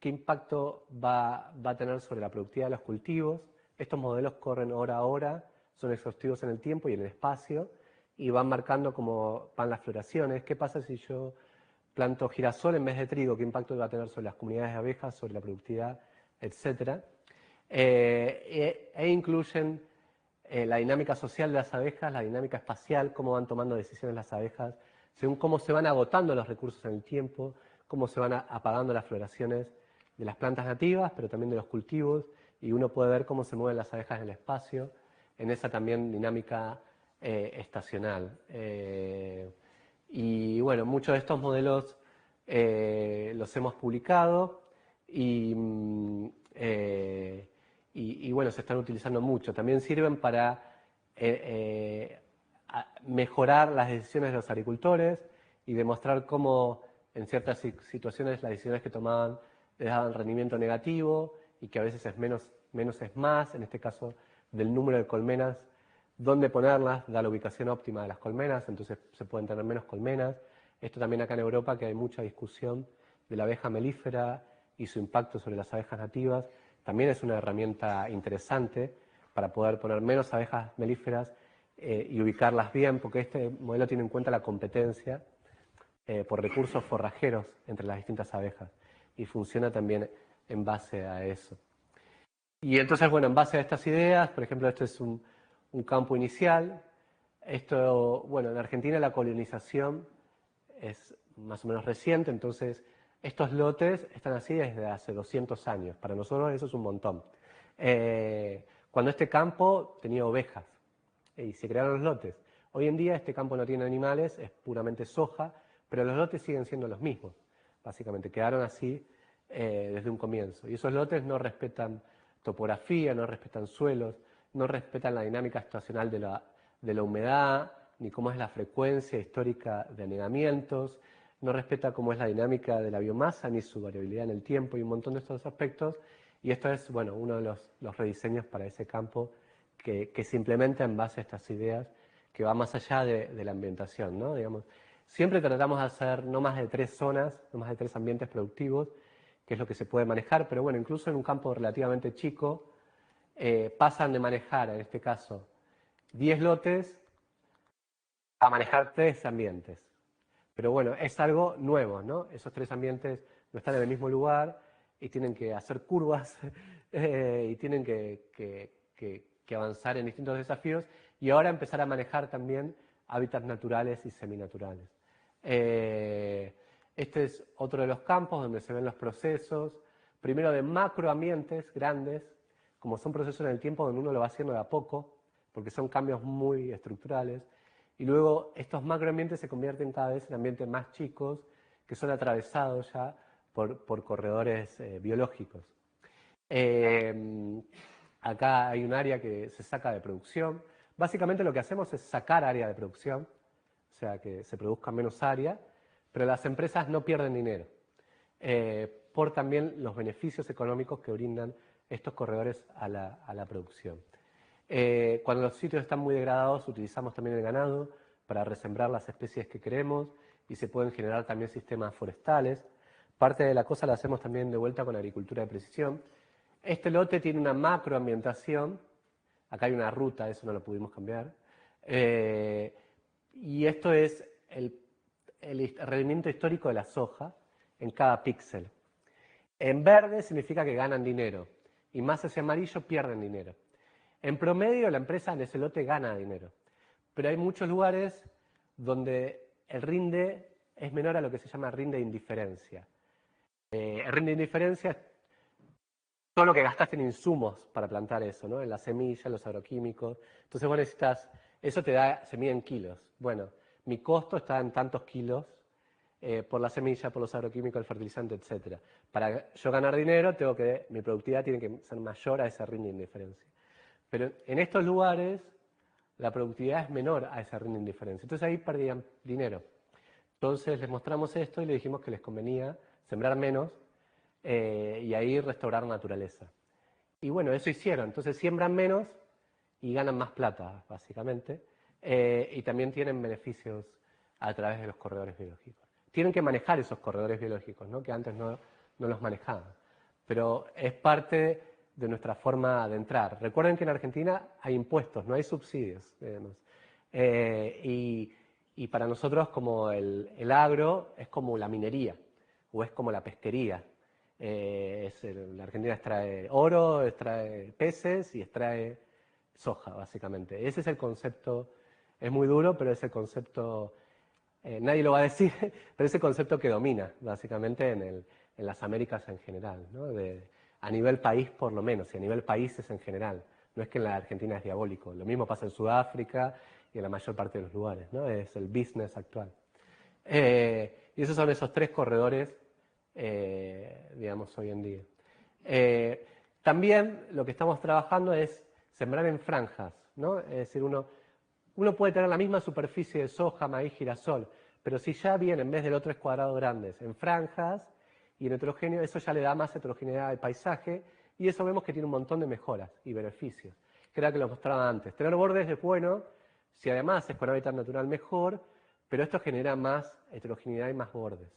¿Qué impacto va a tener sobre la productividad de los cultivos? Estos modelos corren hora a hora, son exhaustivos en el tiempo y en el espacio, y van marcando cómo van las floraciones. ¿Qué pasa si yo planto girasol en vez de trigo? ¿Qué impacto va a tener sobre las comunidades de abejas, sobre la productividad, etcétera? Incluyen la dinámica social de las abejas, la dinámica espacial, cómo van tomando decisiones las abejas, según cómo se van agotando los recursos en el tiempo, cómo se van apagando las floraciones de las plantas nativas, pero también de los cultivos, y uno puede ver cómo se mueven las abejas en el espacio, en esa también dinámica estacional. Y bueno, muchos de estos modelos los hemos publicado y bueno, se están utilizando mucho. También sirven para mejorar las decisiones de los agricultores y demostrar cómo en ciertas situaciones las decisiones que tomaban les daban rendimiento negativo y que a veces es menos es más, en este caso del número de colmenas, dónde ponerlas, da la ubicación óptima de las colmenas, entonces se pueden tener menos colmenas. Esto también acá en Europa, que hay mucha discusión de la abeja melífera y su impacto sobre las abejas nativas, también es una herramienta interesante para poder poner menos abejas melíferas y ubicarlas bien, porque este modelo tiene en cuenta la competencia por recursos forrajeros entre las distintas abejas. y funciona también en base a eso. Y entonces, bueno, en base a estas ideas, por ejemplo, esto es un campo inicial. Esto, bueno, en Argentina la colonización es más o menos reciente, entonces estos lotes están así desde hace 200 años. Para nosotros eso es un montón. Cuando este campo tenía ovejas y se crearon los lotes. Hoy en día este campo no tiene animales, es puramente soja, pero los lotes siguen siendo los mismos. Básicamente quedaron así desde un comienzo. Y esos lotes no respetan topografía, no respetan suelos, no respetan la dinámica estacional de la humedad, ni cómo es la frecuencia histórica de anegamientos, no respeta cómo es la dinámica de la biomasa, ni su variabilidad en el tiempo, y un montón de estos aspectos. Y esto es, bueno, uno de los rediseños para ese campo que se implementa en base a estas ideas, que va más allá de la ambientación, ¿no? Digamos, siempre tratamos de hacer no más de 3 zonas, no más de 3 ambientes productivos, que es lo que se puede manejar, pero bueno, incluso en un campo relativamente chico, pasan de manejar, en este caso, 10 lotes a manejar 3 ambientes. Pero bueno, es algo nuevo, ¿no? Esos 3 ambientes no están en el mismo lugar y tienen que hacer curvas y tienen que avanzar en distintos desafíos y ahora empezar a manejar también hábitats naturales y seminaturales. Este es otro de los campos donde se ven los procesos, primero de macroambientes grandes, como son procesos en el tiempo donde uno lo va haciendo de a poco, porque son cambios muy estructurales, y luego estos macroambientes se convierten cada vez en ambientes más chicos, que son atravesados ya por corredores biológicos. Acá hay un área que se saca de producción. Básicamente lo que hacemos es sacar área de producción, o sea, que se produzca menos área, pero las empresas no pierden dinero, por también los beneficios económicos que brindan estos corredores a la producción. Cuando los sitios están muy degradados, utilizamos también el ganado para resembrar las especies que queremos y se pueden generar también sistemas forestales. Parte de la cosa la hacemos también de vuelta con agricultura de precisión. Este lote tiene una macroambientación, acá hay una ruta, eso no lo pudimos cambiar, y esto es el rendimiento histórico de la soja en cada píxel. En verde significa que ganan dinero y más hacia amarillo pierden dinero. En promedio la empresa en ese lote gana dinero, pero hay muchos lugares donde el rinde es menor a lo que se llama rinde de indiferencia. El rinde de indiferencia es todo lo que gastaste en insumos para plantar eso, ¿no? En la semilla, los agroquímicos. Entonces vos necesitas, eso se mide en kilos. Bueno, mi costo está en tantos kilos por la semilla, por los agroquímicos, el fertilizante, etc. Para yo ganar dinero, mi productividad tiene que ser mayor a ese rinde de indiferencia. Pero en estos lugares la productividad es menor a ese rinde de indiferencia. Entonces ahí perdían dinero. Entonces les mostramos esto y les dijimos que les convenía sembrar menos y ahí restaurar naturaleza. Y bueno, eso hicieron. Entonces siembran menos y ganan más plata, básicamente. Y también tienen beneficios a través de los corredores biológicos. Tienen que manejar esos corredores biológicos, ¿no? Que antes no los manejaban. Pero es parte de nuestra forma de entrar. Recuerden que en Argentina hay impuestos, no hay subsidios. Y para nosotros como el agro es como la minería o es como la pesquería. La Argentina extrae oro, extrae peces y extrae soja, básicamente. Ese es el concepto, es muy duro, pero es el concepto, nadie lo va a decir, pero es el concepto que domina, básicamente, en las Américas en general, ¿no? A nivel país por lo menos, y a nivel países en general. No es que en la Argentina es diabólico, lo mismo pasa en Sudáfrica y en la mayor parte de los lugares, ¿no? Es el business actual. Y esos son esos 3 corredores, digamos, hoy en día. También lo que estamos trabajando es sembrar en franjas, ¿no? Es decir, uno puede tener la misma superficie de soja, maíz, girasol, pero si ya viene en vez de los 3 cuadrados grandes en franjas y en heterogéneo, eso ya le da más heterogeneidad al paisaje y eso vemos que tiene un montón de mejoras y beneficios. Que era que lo mostraba antes. Tener bordes es bueno, si además es con hábitat natural mejor, pero esto genera más heterogeneidad y más bordes.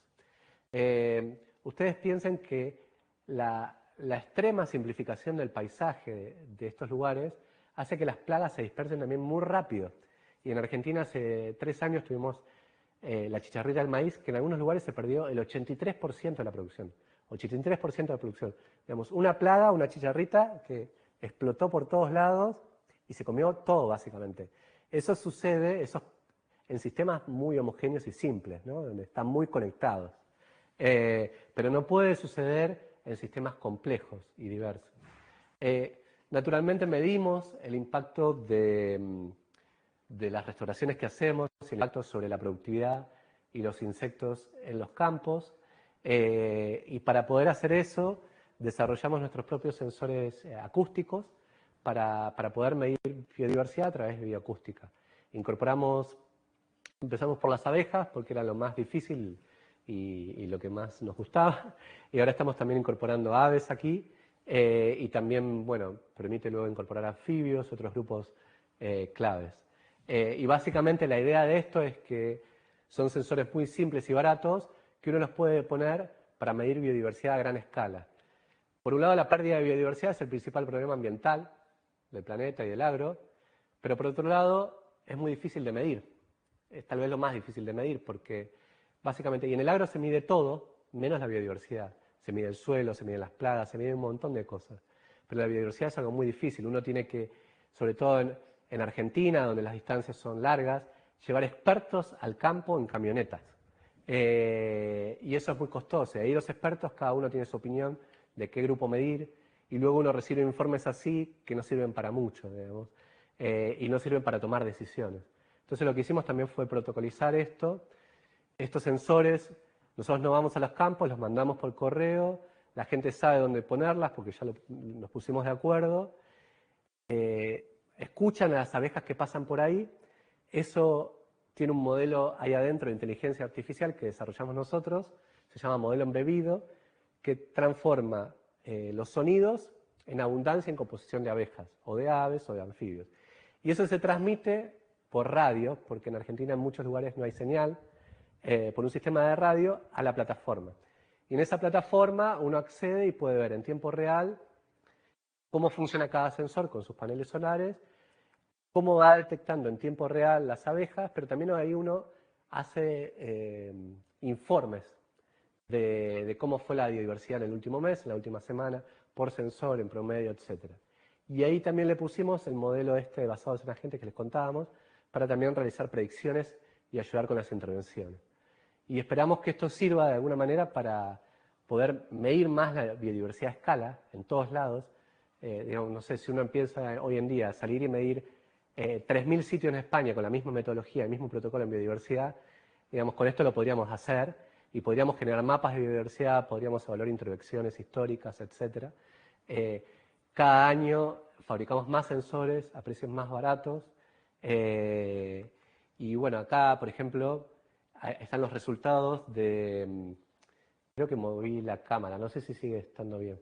Ustedes piensen que la extrema simplificación del paisaje de estos lugares hace que las plagas se dispersen también muy rápido. Y en Argentina hace 3 años tuvimos la chicharrita del maíz, que en algunos lugares se perdió el 83% de la producción. 83% de producción. Digamos, una plaga, una chicharrita que explotó por todos lados y se comió todo, básicamente. Eso sucede en sistemas muy homogéneos y simples, ¿no? Donde están muy conectados. Pero no puede suceder en sistemas complejos y diversos. Naturalmente medimos el impacto de las restauraciones que hacemos, el impacto sobre la productividad y los insectos en los campos, y para poder hacer eso desarrollamos nuestros propios sensores acústicos para poder medir biodiversidad a través de bioacústica. Empezamos por las abejas porque era lo más difícil y lo que más nos gustaba, y ahora estamos también incorporando aves aquí, y también, bueno, permite luego incorporar anfibios, otros grupos claves. Y básicamente la idea de esto es que son sensores muy simples y baratos que uno los puede poner para medir biodiversidad a gran escala. Por un lado, la pérdida de biodiversidad es el principal problema ambiental del planeta y del agro, pero por otro lado es muy difícil de medir. Es tal vez lo más difícil de medir porque básicamente, y en el agro se mide todo, menos la biodiversidad. Se mide el suelo, se miden las plagas, se mide un montón de cosas. Pero la biodiversidad es algo muy difícil. Uno tiene que, sobre todo en Argentina, donde las distancias son largas, llevar expertos al campo en camionetas. Y eso es muy costoso. Y ahí los expertos, cada uno tiene su opinión de qué grupo medir, y luego uno recibe informes así que no sirven para mucho, digamos, y no sirven para tomar decisiones. Entonces lo que hicimos también fue protocolizar estos sensores. Nosotros no vamos a los campos, los mandamos por correo, la gente sabe dónde ponerlas porque ya nos pusimos de acuerdo, escuchan a las abejas que pasan por ahí. Eso tiene un modelo ahí adentro de inteligencia artificial que desarrollamos nosotros, se llama modelo embebido, que transforma los sonidos en abundancia en composición de abejas, o de aves o de anfibios. Y eso se transmite por radio, porque en Argentina en muchos lugares no hay señal, por un sistema de radio a la plataforma. Y en esa plataforma uno accede y puede ver en tiempo real cómo funciona cada sensor con sus paneles solares, cómo va detectando en tiempo real las abejas, pero también ahí uno hace informes de cómo fue la biodiversidad en el último mes, en la última semana, por sensor, en promedio, etc. Y ahí también le pusimos el modelo basado en agentes que les contábamos, para también realizar predicciones y ayudar con las intervenciones. Y esperamos que esto sirva de alguna manera para poder medir más la biodiversidad a escala, en todos lados. Digamos, no sé, si uno empieza hoy en día a salir y medir 3.000 sitios en España con la misma metodología, el mismo protocolo en biodiversidad, digamos, con esto lo podríamos hacer y podríamos generar mapas de biodiversidad, podríamos evaluar intervenciones históricas, etc. Cada año fabricamos más sensores a precios más baratos. Y bueno, acá, por ejemplo, están los resultados creo que moví la cámara, no sé si sigue estando bien.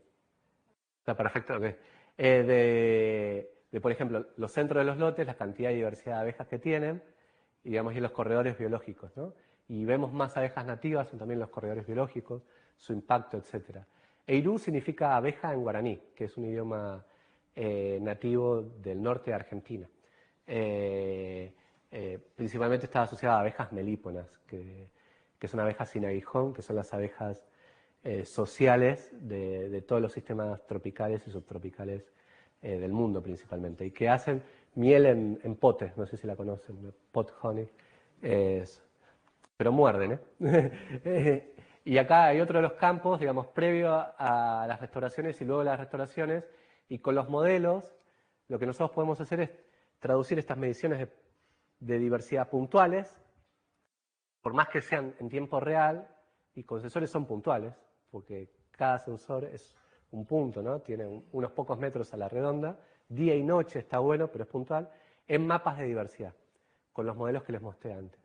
Está perfecto, ok. Por ejemplo, los centros de los lotes, la cantidad de diversidad de abejas que tienen, y digamos, y los corredores biológicos, ¿no? Y vemos más abejas nativas, son también los corredores biológicos, su impacto, etc. Eirú significa abeja en guaraní, que es un idioma nativo del norte de Argentina. Principalmente está asociada a abejas melíponas, que son abejas sin aguijón, que son las abejas sociales de todos los sistemas tropicales y subtropicales del mundo principalmente, y que hacen miel en potes, no sé si la conocen, pot honey, pero muerden, ¿eh? Y acá hay otro de los campos, digamos, previo a las restauraciones y luego de las restauraciones, y con los modelos lo que nosotros podemos hacer es traducir estas mediciones de diversidad puntuales, por más que sean en tiempo real, y con sensores son puntuales, porque cada sensor es un punto, ¿no? Tiene unos pocos metros a la redonda, día y noche está bueno, pero es puntual, en mapas de diversidad, con los modelos que les mostré antes.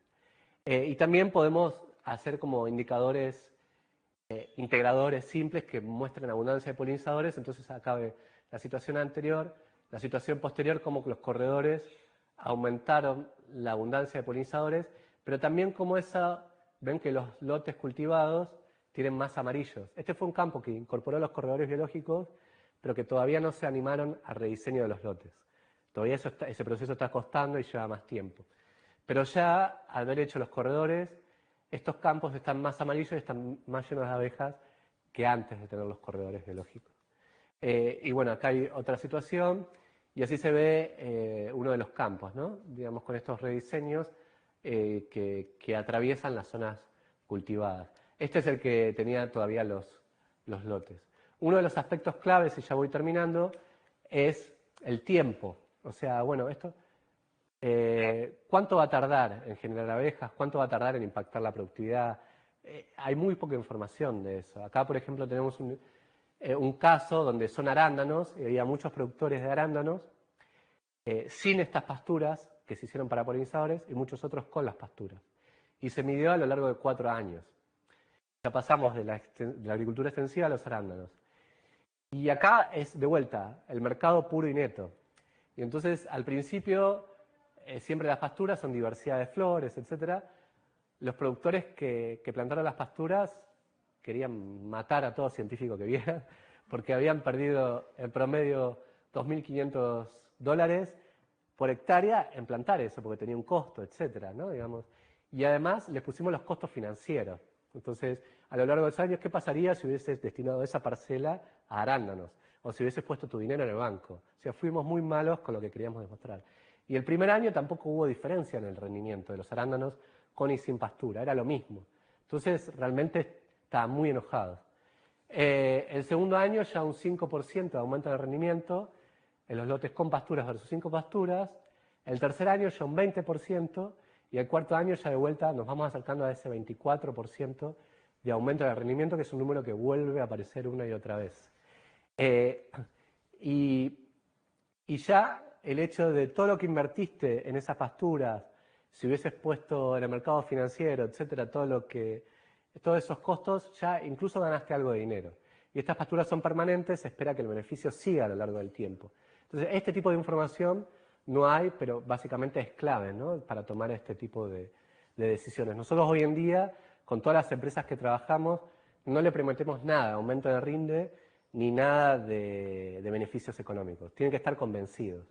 Y también podemos hacer como indicadores integradores simples que muestren abundancia de polinizadores. Entonces acá ve la situación anterior, la situación posterior, como los corredores aumentaron la abundancia de polinizadores, pero también como ven que los lotes cultivados tienen más amarillos. Este fue un campo que incorporó los corredores biológicos, pero que todavía no se animaron a rediseño de los lotes. Todavía ese proceso está costando y lleva más tiempo. Pero ya, al haber hecho los corredores, estos campos están más amarillos y están más llenos de abejas que antes de tener los corredores biológicos. Y bueno, acá hay otra situación, y así se ve uno de los campos, ¿no? Digamos, con estos rediseños que atraviesan las zonas cultivadas. Este es el que tenía todavía los lotes. Uno de los aspectos claves, y ya voy terminando, es el tiempo. O sea, bueno, esto, ¿cuánto va a tardar en generar abejas? ¿Cuánto va a tardar en impactar la productividad? Hay muy poca información de eso. Acá, por ejemplo, tenemos un caso donde son arándanos, y había muchos productores de arándanos sin estas pasturas que se hicieron para polinizadores y muchos otros con las pasturas. Y se midió a lo largo de 4 años. Ya pasamos de la agricultura extensiva a los arándanos. Y acá es, de vuelta, el mercado puro y neto. Y entonces, al principio, siempre las pasturas son diversidad de flores, etc. Los productores que plantaron las pasturas querían matar a todo científico que viera, porque habían perdido en promedio $2.500 por hectárea en plantar eso, porque tenía un costo, etcétera, ¿no? Digamos. Y además les pusimos los costos financieros. Entonces, a lo largo de los años, ¿qué pasaría si hubieses destinado esa parcela a arándanos? O si hubieses puesto tu dinero en el banco. O sea, fuimos muy malos con lo que queríamos demostrar. Y el primer año tampoco hubo diferencia en el rendimiento de los arándanos con y sin pastura, era lo mismo. Entonces, realmente estaban muy enojados. El segundo año ya un 5% de aumento de rendimiento en los lotes con pasturas versus sin pasturas. El tercer año ya un 20%. Y el cuarto año ya de vuelta nos vamos acercando a ese 24% de aumento de rendimiento, que es un número que vuelve a aparecer una y otra vez. Y ya el hecho de todo lo que invertiste en esas pasturas, si hubieses puesto en el mercado financiero, etcétera, todos esos costos, ya incluso ganaste algo de dinero. Y estas pasturas son permanentes, se espera que el beneficio siga a lo largo del tiempo. Entonces, este tipo de información no hay, pero básicamente es clave, ¿no?, para tomar este tipo de decisiones. Nosotros hoy en día, con todas las empresas que trabajamos, no le prometemos nada, aumento de rinde, ni nada de beneficios económicos. Tienen que estar convencidos.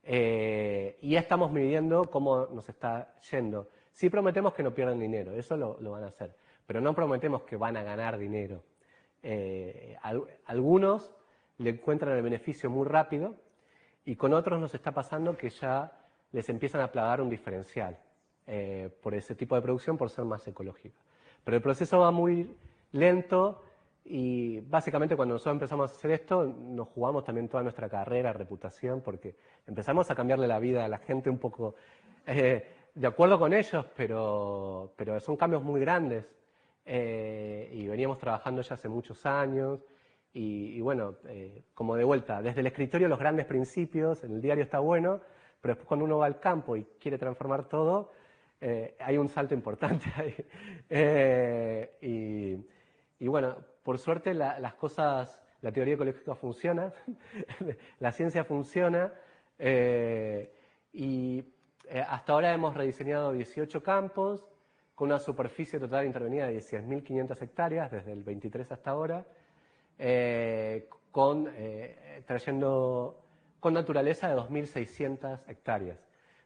Y ya estamos midiendo cómo nos está yendo. Sí prometemos que no pierdan dinero, eso lo van a hacer, pero no prometemos que van a ganar dinero. Algunos le encuentran el beneficio muy rápido, y con otros nos está pasando que ya les empiezan a plagar un diferencial por ese tipo de producción, por ser más ecológica. Pero el proceso va muy lento, y básicamente cuando nosotros empezamos a hacer esto, nos jugamos también toda nuestra carrera, reputación, porque empezamos a cambiarle la vida a la gente un poco de acuerdo con ellos, pero son cambios muy grandes. Y veníamos trabajando ya hace muchos años. Y bueno, como de vuelta, desde el escritorio los grandes principios, en el diario está bueno, pero después cuando uno va al campo y quiere transformar todo, hay un salto importante ahí. Y bueno, por suerte las cosas, la teoría ecológica funciona, la ciencia funciona, hasta ahora hemos rediseñado 18 campos con una superficie total intervenida de 10.500 hectáreas desde el 23 hasta ahora, trayendo con naturaleza de 2.600 hectáreas.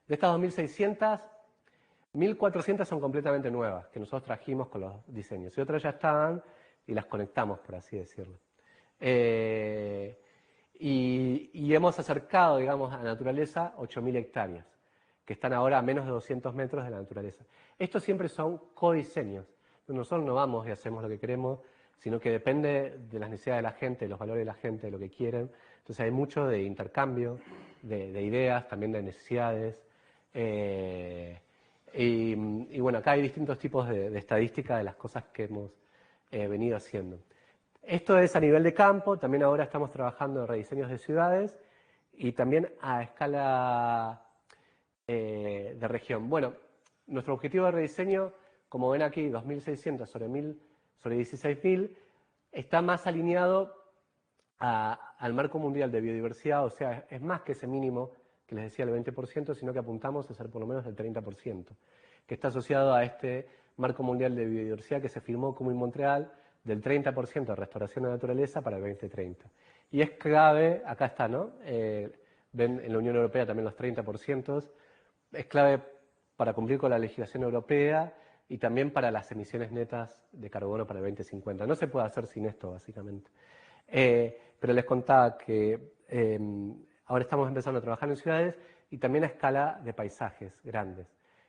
De estas 2.600, 1.400 son completamente nuevas, que nosotros trajimos con los diseños, y otras ya estaban y las conectamos, por así decirlo. Y hemos acercado, digamos, a la naturaleza 8.000 hectáreas, que están ahora a menos de 200 metros de la naturaleza. Estos siempre son codiseños. Nosotros no vamos y hacemos lo que queremos, sino que depende de las necesidades de la gente, de los valores de la gente, de lo que quieren. Entonces hay mucho de intercambio, de ideas, también de necesidades. Y bueno, acá hay distintos tipos de estadística de las cosas que hemos venido haciendo. Esto es a nivel de campo, también ahora estamos trabajando en rediseños de ciudades y también a escala de región. Bueno, nuestro objetivo de rediseño, como ven aquí, 2.600 sobre 16.000, está más alineado al marco mundial de biodiversidad, o sea, es más que ese mínimo que les decía, el 20%, sino que apuntamos a ser por lo menos el 30%, que está asociado a este marco mundial de biodiversidad que se firmó como en Montreal, del 30% de restauración de naturaleza para el 2030. Y es clave, acá está, ¿no? Ven en la Unión Europea también los 30%, es clave para cumplir con la legislación europea y también para las emisiones netas de carbono para el 2050. No se puede hacer sin esto, básicamente. Pero les contaba que ahora estamos empezando a trabajar en ciudades y también a escala de paisajes grandes.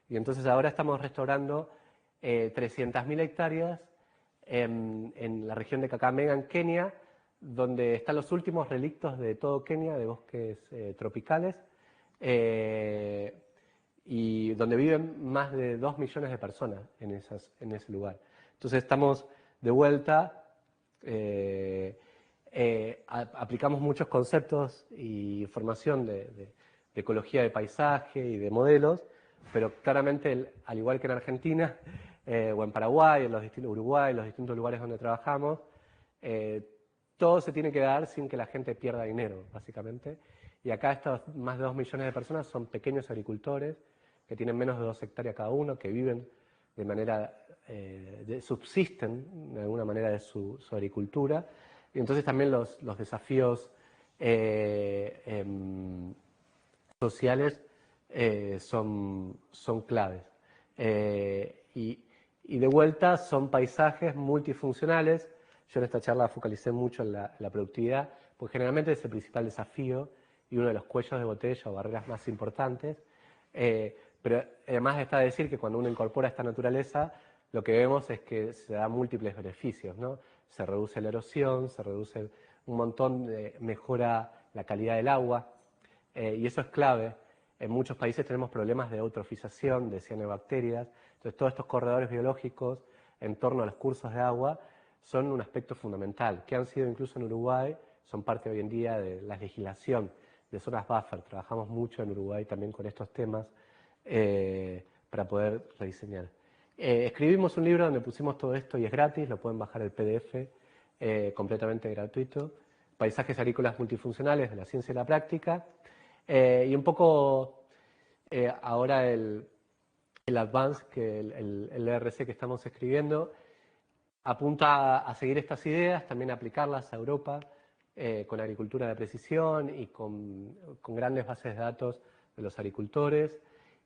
Y entonces ahora estamos restaurando 300.000 hectáreas en la región de Kakamega, en Kenia, donde están los últimos relictos de todo Kenia, de bosques tropicales, y donde viven más de 2 millones de personas en ese lugar. Entonces estamos de vuelta, aplicamos muchos conceptos y formación de ecología de paisaje y de modelos, pero claramente, al igual que en Argentina, o en Paraguay, Uruguay, en los distintos lugares donde trabajamos, todo se tiene que dar sin que la gente pierda dinero, básicamente. Y acá estos más de 2 millones de personas son pequeños agricultores que tienen menos de 2 hectáreas cada uno, que viven de manera, subsisten de alguna manera de su agricultura. Y entonces también los desafíos sociales son claves. Y de vuelta son paisajes multifuncionales. Yo en esta charla focalicé mucho en la productividad, porque generalmente es el principal desafío y uno de los cuellos de botella o barreras más importantes. Pero además está de decir que cuando uno incorpora esta naturaleza, lo que vemos es que se da múltiples beneficios, ¿no? Se reduce la erosión, se reduce un montón, mejora la calidad del agua, y eso es clave. En muchos países tenemos problemas de eutrofización, de cianobacterias, entonces todos estos corredores biológicos en torno a los cursos de agua son un aspecto fundamental, que han sido incluso en Uruguay, son parte hoy en día de la legislación de zonas buffer. Trabajamos mucho en Uruguay también con estos temas para poder rediseñar. Escribimos un libro donde pusimos todo esto y es gratis, lo pueden bajar el PDF, completamente gratuito. Paisajes agrícolas multifuncionales de la ciencia y la práctica. Y un poco ahora el Advance, que el ERC que estamos escribiendo, apunta a seguir estas ideas, también a aplicarlas a Europa, con agricultura de precisión y con grandes bases de datos de los agricultores.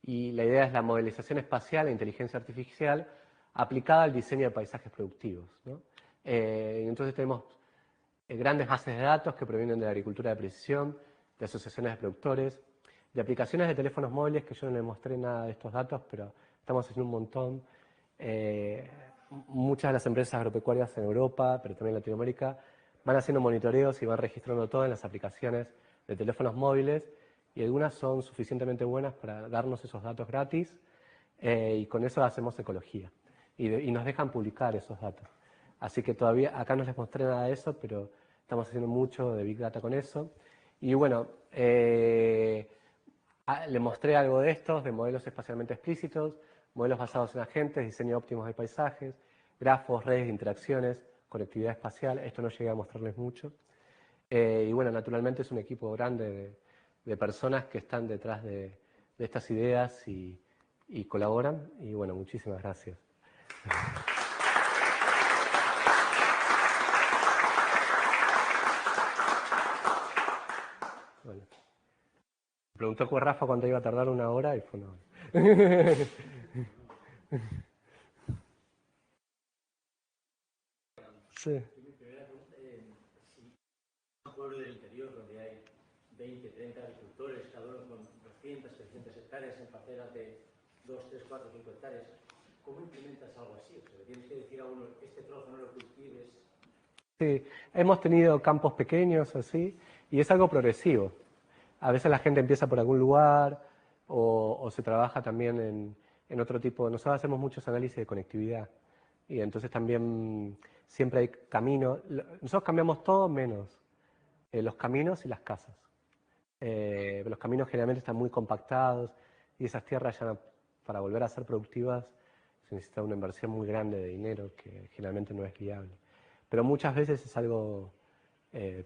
Y la idea es la modelización espacial e inteligencia artificial aplicada al diseño de paisajes productivos, ¿no? Entonces tenemos grandes bases de datos que provienen de la agricultura de precisión, de asociaciones de productores, de aplicaciones de teléfonos móviles, que yo no les mostré nada de estos datos, pero estamos haciendo un montón. Muchas de las empresas agropecuarias en Europa, pero también en Latinoamérica, van haciendo monitoreos y van registrando todo en las aplicaciones de teléfonos móviles, y algunas son suficientemente buenas para darnos esos datos gratis, y con eso hacemos ecología. Y nos dejan publicar esos datos. Así que todavía, acá no les mostré nada de eso, pero estamos haciendo mucho de Big Data con eso. Y bueno, le mostré algo de estos, de modelos espacialmente explícitos, modelos basados en agentes, diseño óptimos de paisajes, grafos, redes de interacciones, conectividad espacial. Esto no llegué a mostrarles mucho. Y bueno, naturalmente es un equipo grande de personas que están detrás de estas ideas y colaboran. Y bueno, muchísimas gracias. Bueno. Me preguntó con Rafa cuánto iba a tardar, 1 hora, y fue 1 hora. Sí. Mi primera pregunta es si un pueblo del interior donde hay 20, 30 agricultores, cada uno con 200, 300 hectáreas en parcelas de 2, 3, 4, 5 hectáreas, ¿cómo implementas algo así? O sea, le tienes que decir a uno, este trozo no lo cultives. Sí, hemos tenido campos pequeños así, y es algo progresivo. A veces la gente empieza por algún lugar o se trabaja también en otro tipo. Nosotros hacemos muchos análisis de conectividad y entonces también siempre hay caminos. Nosotros cambiamos todo menos los caminos y las casas. Los caminos generalmente están muy compactados y esas tierras ya para volver a ser productivas se necesita una inversión muy grande de dinero que generalmente no es viable. Pero muchas veces es algo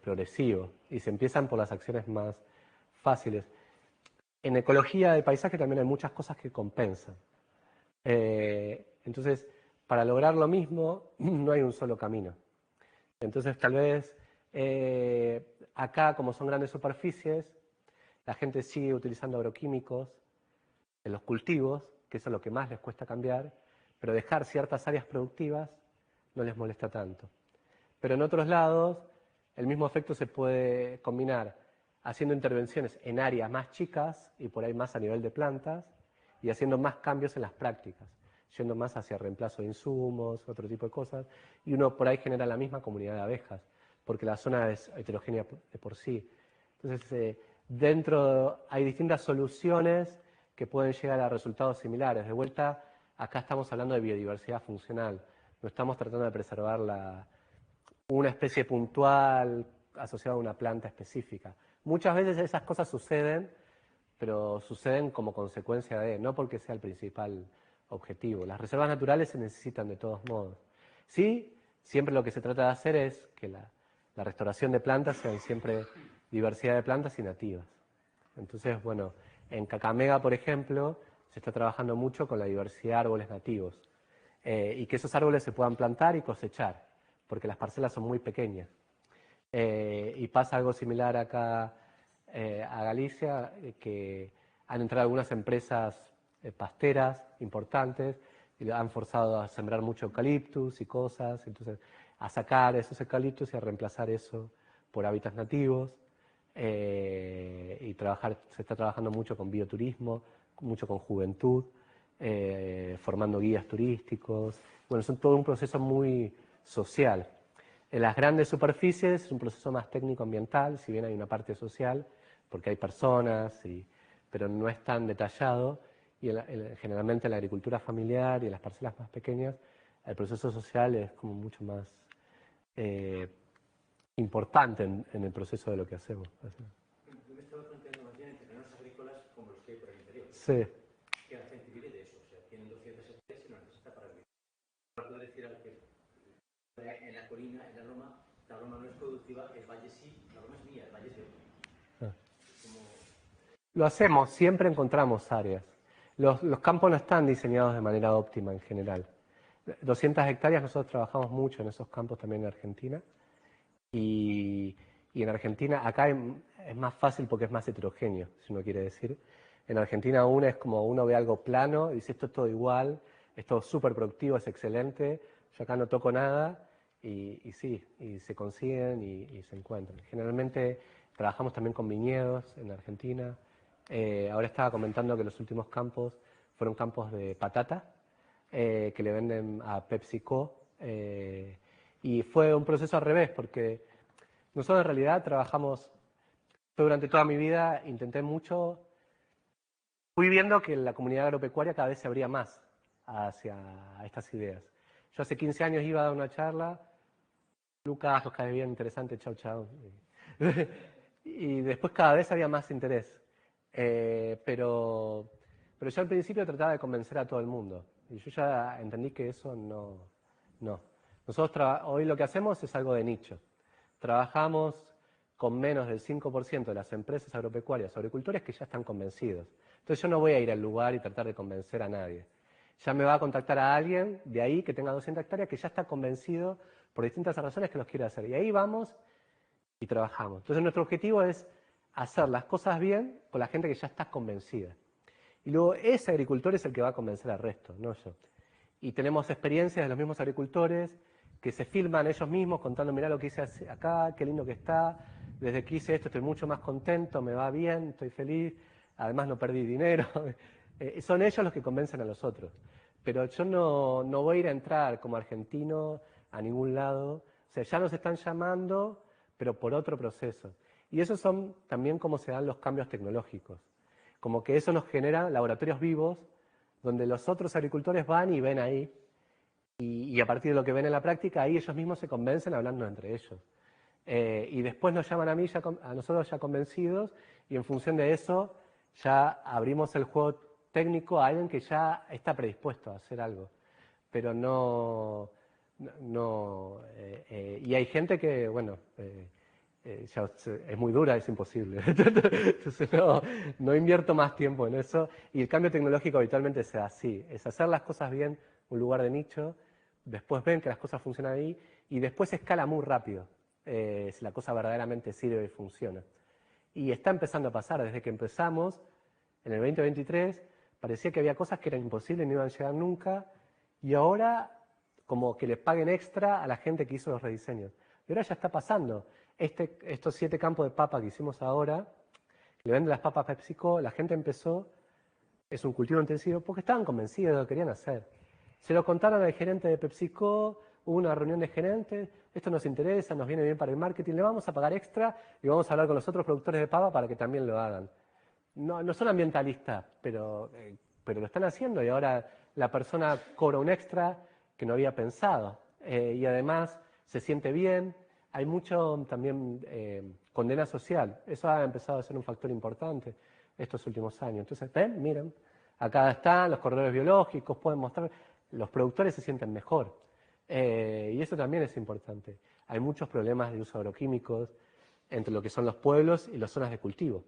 progresivo y se empiezan por las acciones más fáciles. En ecología de paisaje también hay muchas cosas que compensan. Entonces, para lograr lo mismo, no hay un solo camino. Entonces, tal vez acá, como son grandes superficies, la gente sigue utilizando agroquímicos en los cultivos, que eso es lo que más les cuesta cambiar, pero dejar ciertas áreas productivas no les molesta tanto. Pero en otros lados, el mismo efecto se puede combinar haciendo intervenciones en áreas más chicas y por ahí más a nivel de plantas y haciendo más cambios en las prácticas, yendo más hacia reemplazo de insumos, otro tipo de cosas, y uno por ahí genera la misma comunidad de abejas, porque la zona es heterogénea de por sí. Entonces, dentro hay distintas soluciones que pueden llegar a resultados similares. De vuelta, acá estamos hablando de biodiversidad funcional, no estamos tratando de preservar una especie puntual asociada a una planta específica. Muchas veces esas cosas suceden, pero suceden como consecuencia de, no porque sea el principal objetivo. Las reservas naturales se necesitan de todos modos. Sí, siempre lo que se trata de hacer es que la restauración de plantas sean siempre diversidad de plantas y nativas. Entonces, bueno, en Kakamega, por ejemplo, se está trabajando mucho con la diversidad de árboles nativos y que esos árboles se puedan plantar y cosechar, porque las parcelas son muy pequeñas. Y pasa algo similar acá a Galicia, que han entrado algunas empresas pasteras importantes y han forzado a sembrar mucho eucaliptus y cosas, entonces a sacar esos eucaliptus y a reemplazar eso por hábitats nativos. Y se está trabajando mucho con bioturismo, mucho con juventud, formando guías turísticos. Bueno, es todo un proceso muy social. En las grandes superficies es un proceso más técnico-ambiental, si bien hay una parte social, porque hay personas, pero no es tan detallado. Y generalmente en la agricultura familiar y en las parcelas más pequeñas, el proceso social es como mucho más importante en el proceso de lo que hacemos. Yo me estaba planteando más bien en terrenos agrícolas como los que hay por el interior. Sí. Que la gente vive de eso, o sea, tienen 200 hectáreas y no necesita para vivir. Puedo decir al que en la colina, en la loma no es productiva, el valle sí, la loma es mía, el valle es de otro. Lo hacemos, siempre encontramos áreas. Los campos no están diseñados de manera óptima en general. 200 hectáreas, nosotros trabajamos mucho en esos campos también en Argentina. Y en Argentina, acá es más fácil porque es más heterogéneo, si uno quiere decir. En Argentina uno es como uno ve algo plano y dice esto es todo igual, es todo súper productivo, es excelente, yo acá no toco nada y sí, y se consiguen y se encuentran. Generalmente trabajamos también con viñedos en Argentina. Ahora estaba comentando que los últimos campos fueron campos de patata que le venden a PepsiCo. Y fue un proceso al revés, porque nosotros en realidad trabajamos, yo durante toda mi vida intenté mucho, fui viendo que la comunidad agropecuaria cada vez se abría más hacia estas ideas. Yo hace 15 años iba a dar una charla, Lucas, nos cae bien, interesante, chau, chau. Y después cada vez había más interés. Pero yo al principio trataba de convencer a todo el mundo. Y yo ya entendí que eso no. Nosotros hoy lo que hacemos es algo de nicho. Trabajamos con menos del 5% de las empresas agropecuarias o agricultores que ya están convencidos. Entonces yo no voy a ir al lugar y tratar de convencer a nadie. Ya me va a contactar a alguien de ahí que tenga 200 hectáreas que ya está convencido por distintas razones que los quiere hacer. Y ahí vamos y trabajamos. Entonces nuestro objetivo es hacer las cosas bien con la gente que ya está convencida. Y luego ese agricultor es el que va a convencer al resto, no yo. Y tenemos experiencias de los mismos agricultores que se filman ellos mismos contando, mirá lo que hice acá, qué lindo que está, desde que hice esto estoy mucho más contento, me va bien, estoy feliz, además no perdí dinero. Son ellos los que convencen a los otros. Pero yo no voy a ir a entrar como argentino a ningún lado. O sea, ya nos están llamando, pero por otro proceso. Y esos son también cómo se dan los cambios tecnológicos. Como que eso nos genera laboratorios vivos donde los otros agricultores van y ven ahí. Y a partir de lo que ven en la práctica, ahí ellos mismos se convencen hablando entre ellos. Y después nos llaman a mí, a nosotros ya convencidos, y en función de eso ya abrimos el juego técnico a alguien que ya está predispuesto a hacer algo. Pero y hay gente que, bueno, ya es muy dura, es imposible. Entonces no invierto más tiempo en eso. Y el cambio tecnológico habitualmente se da así, es hacer las cosas bien, un lugar de nicho, después ven que las cosas funcionan ahí y después escala muy rápido si la cosa verdaderamente sirve y funciona. Y está empezando a pasar, desde que empezamos, en el 2023, parecía que había cosas que eran imposibles y no iban a llegar nunca, y ahora como que les paguen extra a la gente que hizo los rediseños. Y ahora ya está pasando. Estos 7 campos de papa que hicimos ahora, que le venden las papas PepsiCo, la gente empezó, es un cultivo intensivo, porque estaban convencidos de lo que querían hacer. Se lo contaron al gerente de PepsiCo, hubo una reunión de gerentes, esto nos interesa, nos viene bien para el marketing, le vamos a pagar extra y vamos a hablar con los otros productores de papa para que también lo hagan. No son ambientalistas, pero lo están haciendo y ahora la persona cobra un extra que no había pensado. Y además se siente bien, hay mucho también condena social. Eso ha empezado a ser un factor importante estos últimos años. Entonces, ven, miren, acá están los corredores biológicos, pueden mostrar, los productores se sienten mejor. Y eso también es importante. Hay muchos problemas de uso de agroquímicos entre lo que son los pueblos y las zonas de cultivo.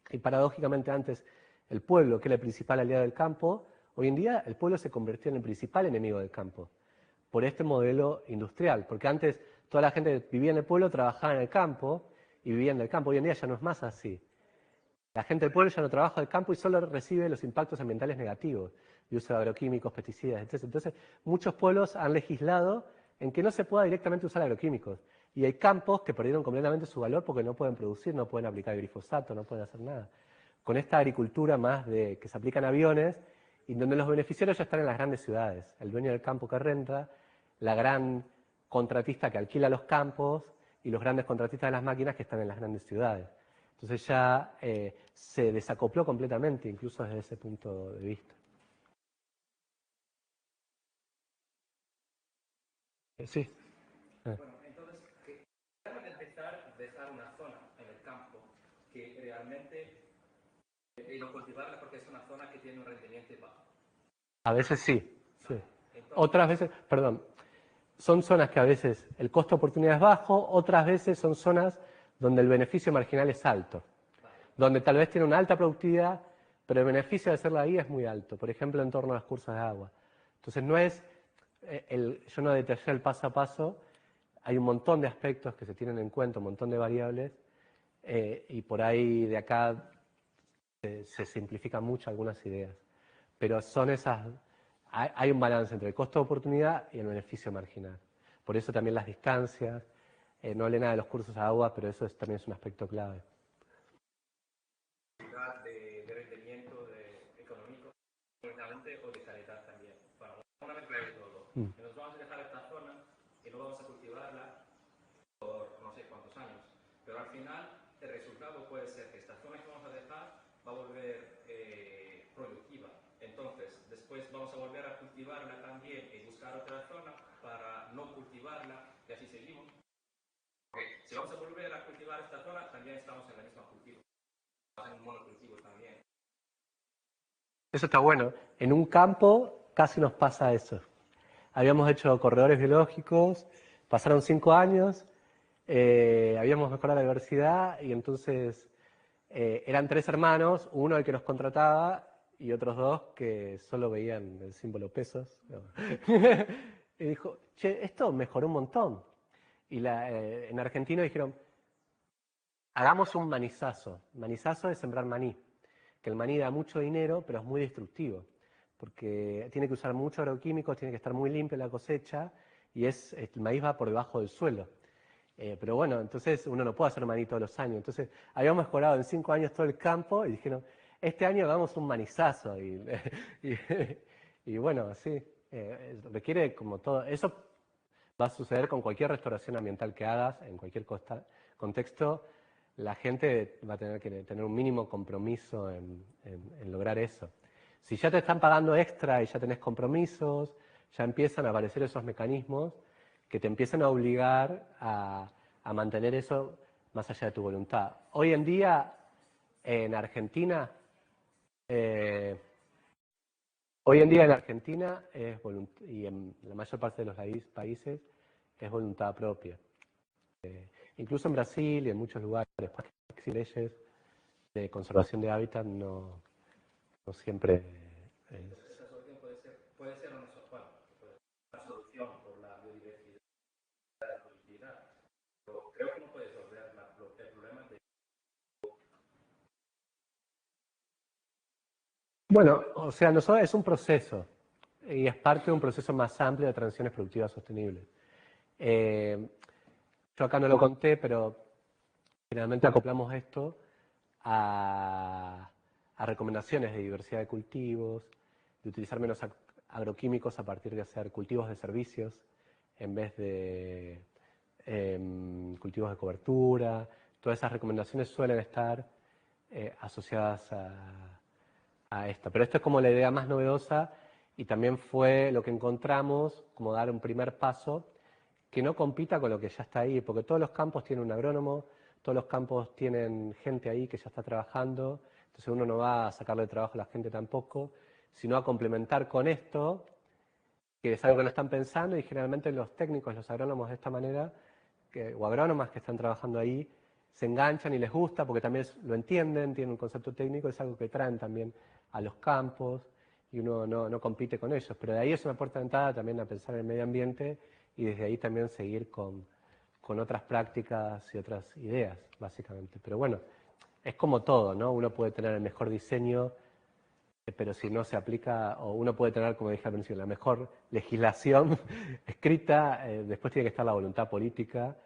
Y paradójicamente antes el pueblo, que era el principal aliado del campo, hoy en día el pueblo se convirtió en el principal enemigo del campo, por este modelo industrial. Porque antes toda la gente que vivía en el pueblo trabajaba en el campo y vivía en el campo. Hoy en día ya no es más así. La gente del pueblo ya no trabaja en el campo y solo recibe los impactos ambientales negativos de uso de agroquímicos, pesticidas, etc. Entonces, muchos pueblos han legislado en que no se pueda directamente usar agroquímicos. Y hay campos que perdieron completamente su valor porque no pueden producir, no pueden aplicar glifosato, no pueden hacer nada. Con esta agricultura más de que se aplican aviones y donde los beneficiarios ya están en las grandes ciudades. El dueño del campo que renta, la gran contratista que alquila los campos y los grandes contratistas de las máquinas que están en las grandes ciudades. Entonces ya se desacopló completamente, incluso desde ese punto de vista. Sí. Bueno, entonces, debemos empezar dejar una zona en el campo que realmente, y no cultivarla porque es una zona que tiene un rendimiento bajo. A veces sí, sí. Entonces, Otras veces, perdón, son zonas que a veces el costo de oportunidad es bajo, otras veces son zonas donde el beneficio marginal es alto, donde tal vez tiene una alta productividad, pero el beneficio de hacerla ahí es muy alto, por ejemplo, en torno a las cursas de agua. Entonces no es, yo no detallé el paso a paso, hay un montón de aspectos que se tienen en cuenta, un montón de variables, y por ahí de acá se simplifican mucho algunas ideas. Pero son esas, hay un balance entre el costo de oportunidad y el beneficio marginal. Por eso también las distancias, no hablé nada de los cursos a agua, pero eso también es un aspecto clave. de rendimiento económico o de calidad también. Bueno, una mezcla de todo. Que nos vamos a dejar esta zona y no vamos a cultivarla por no sé cuántos años. Pero al final el resultado puede ser que esta zona que vamos a dejar va a volver productiva. Entonces, después vamos a volver a cultivarla también y buscar otra zona para no cultivarla y así seguimos. Okay. Si vamos a volver a cultivar esta zona, también estamos en la misma cultivo. Estamos en monocultivo también. Eso está bueno. En un campo casi nos pasa eso. Habíamos hecho corredores biológicos, pasaron 5 años, habíamos mejorado la diversidad y entonces eran 3 hermanos, uno el que nos contrataba y otros 2 que solo veían el símbolo pesos. No. Y dijo, che, esto mejoró un montón. Y en Argentina dijeron, hagamos un manizazo. Manizazo es sembrar maní, que el maní da mucho dinero, pero es muy destructivo, porque tiene que usar muchos agroquímicos, tiene que estar muy limpia la cosecha, y el maíz va por debajo del suelo. Pero bueno, entonces uno no puede hacer maní todos los años. Entonces habíamos mejorado en 5 años todo el campo y dijeron, este año hagamos un manizazo. Y bueno, sí, requiere como todo. Eso va a suceder con cualquier restauración ambiental que hagas, en cualquier contexto. La gente va a tener que tener un mínimo compromiso en lograr eso. Si ya te están pagando extra y ya tenés compromisos, ya empiezan a aparecer esos mecanismos que te empiezan a obligar a mantener eso más allá de tu voluntad. Hoy en día, en Argentina, y en la mayor parte de los países, es voluntad propia. Incluso en Brasil y en muchos lugares, hay leyes de conservación de hábitat, no siempre Esa solución puede ser una solución por la biodiversidad y la productividad, pero creo que no puede resolver el problema de... Bueno, o sea, es un proceso. y es parte de un proceso más amplio de transiciones productivas sostenibles. Yo acá no lo conté, pero finalmente acoplamos esto a recomendaciones de diversidad de cultivos, de utilizar menos agroquímicos a partir de hacer cultivos de servicios en vez de cultivos de cobertura. Todas esas recomendaciones suelen estar asociadas a esta. Pero esto es como la idea más novedosa y también fue lo que encontramos como dar un primer paso que no compita con lo que ya está ahí, porque todos los campos tienen un agrónomo, todos los campos tienen gente ahí que ya está trabajando, entonces uno no va a sacarle trabajo a la gente tampoco, sino a complementar con esto, que es algo que no están pensando, y generalmente los técnicos, los agrónomos de esta manera, o agrónomas que están trabajando ahí, se enganchan y les gusta porque también lo entienden, tienen un concepto técnico, es algo que traen también a los campos y uno no compite con ellos. Pero de ahí es una puerta de entrada también a pensar en el medio ambiente y desde ahí también seguir con otras prácticas y otras ideas, básicamente. Pero bueno, es como todo, ¿no? Uno puede tener el mejor diseño, pero si no se aplica, o uno puede tener, como dije al principio, la mejor legislación escrita, después tiene que estar la voluntad política,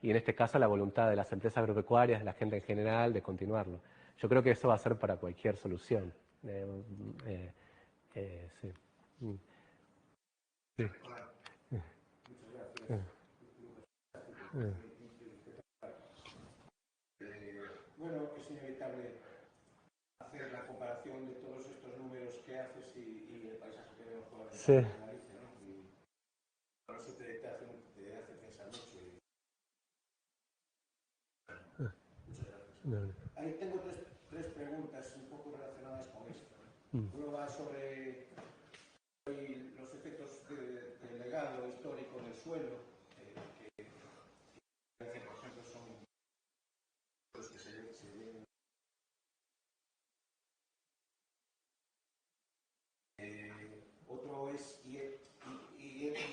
y en este caso la voluntad de las empresas agropecuarias, de la gente en general, de continuarlo. Yo creo que eso va a ser para cualquier solución. Sí. Sí. Bueno, es inevitable hacer la comparación de todos estos números que haces y el paisaje que vemos por la ventana de Galicia, ¿no? Y bueno, eso te hace pensar mucho. Muchas gracias. Ahí tengo tres preguntas un poco relacionadas con esto, ¿no? Uno va sobre los efectos del legado histórico del suelo, que por ejemplo son los que se ven. Otro es,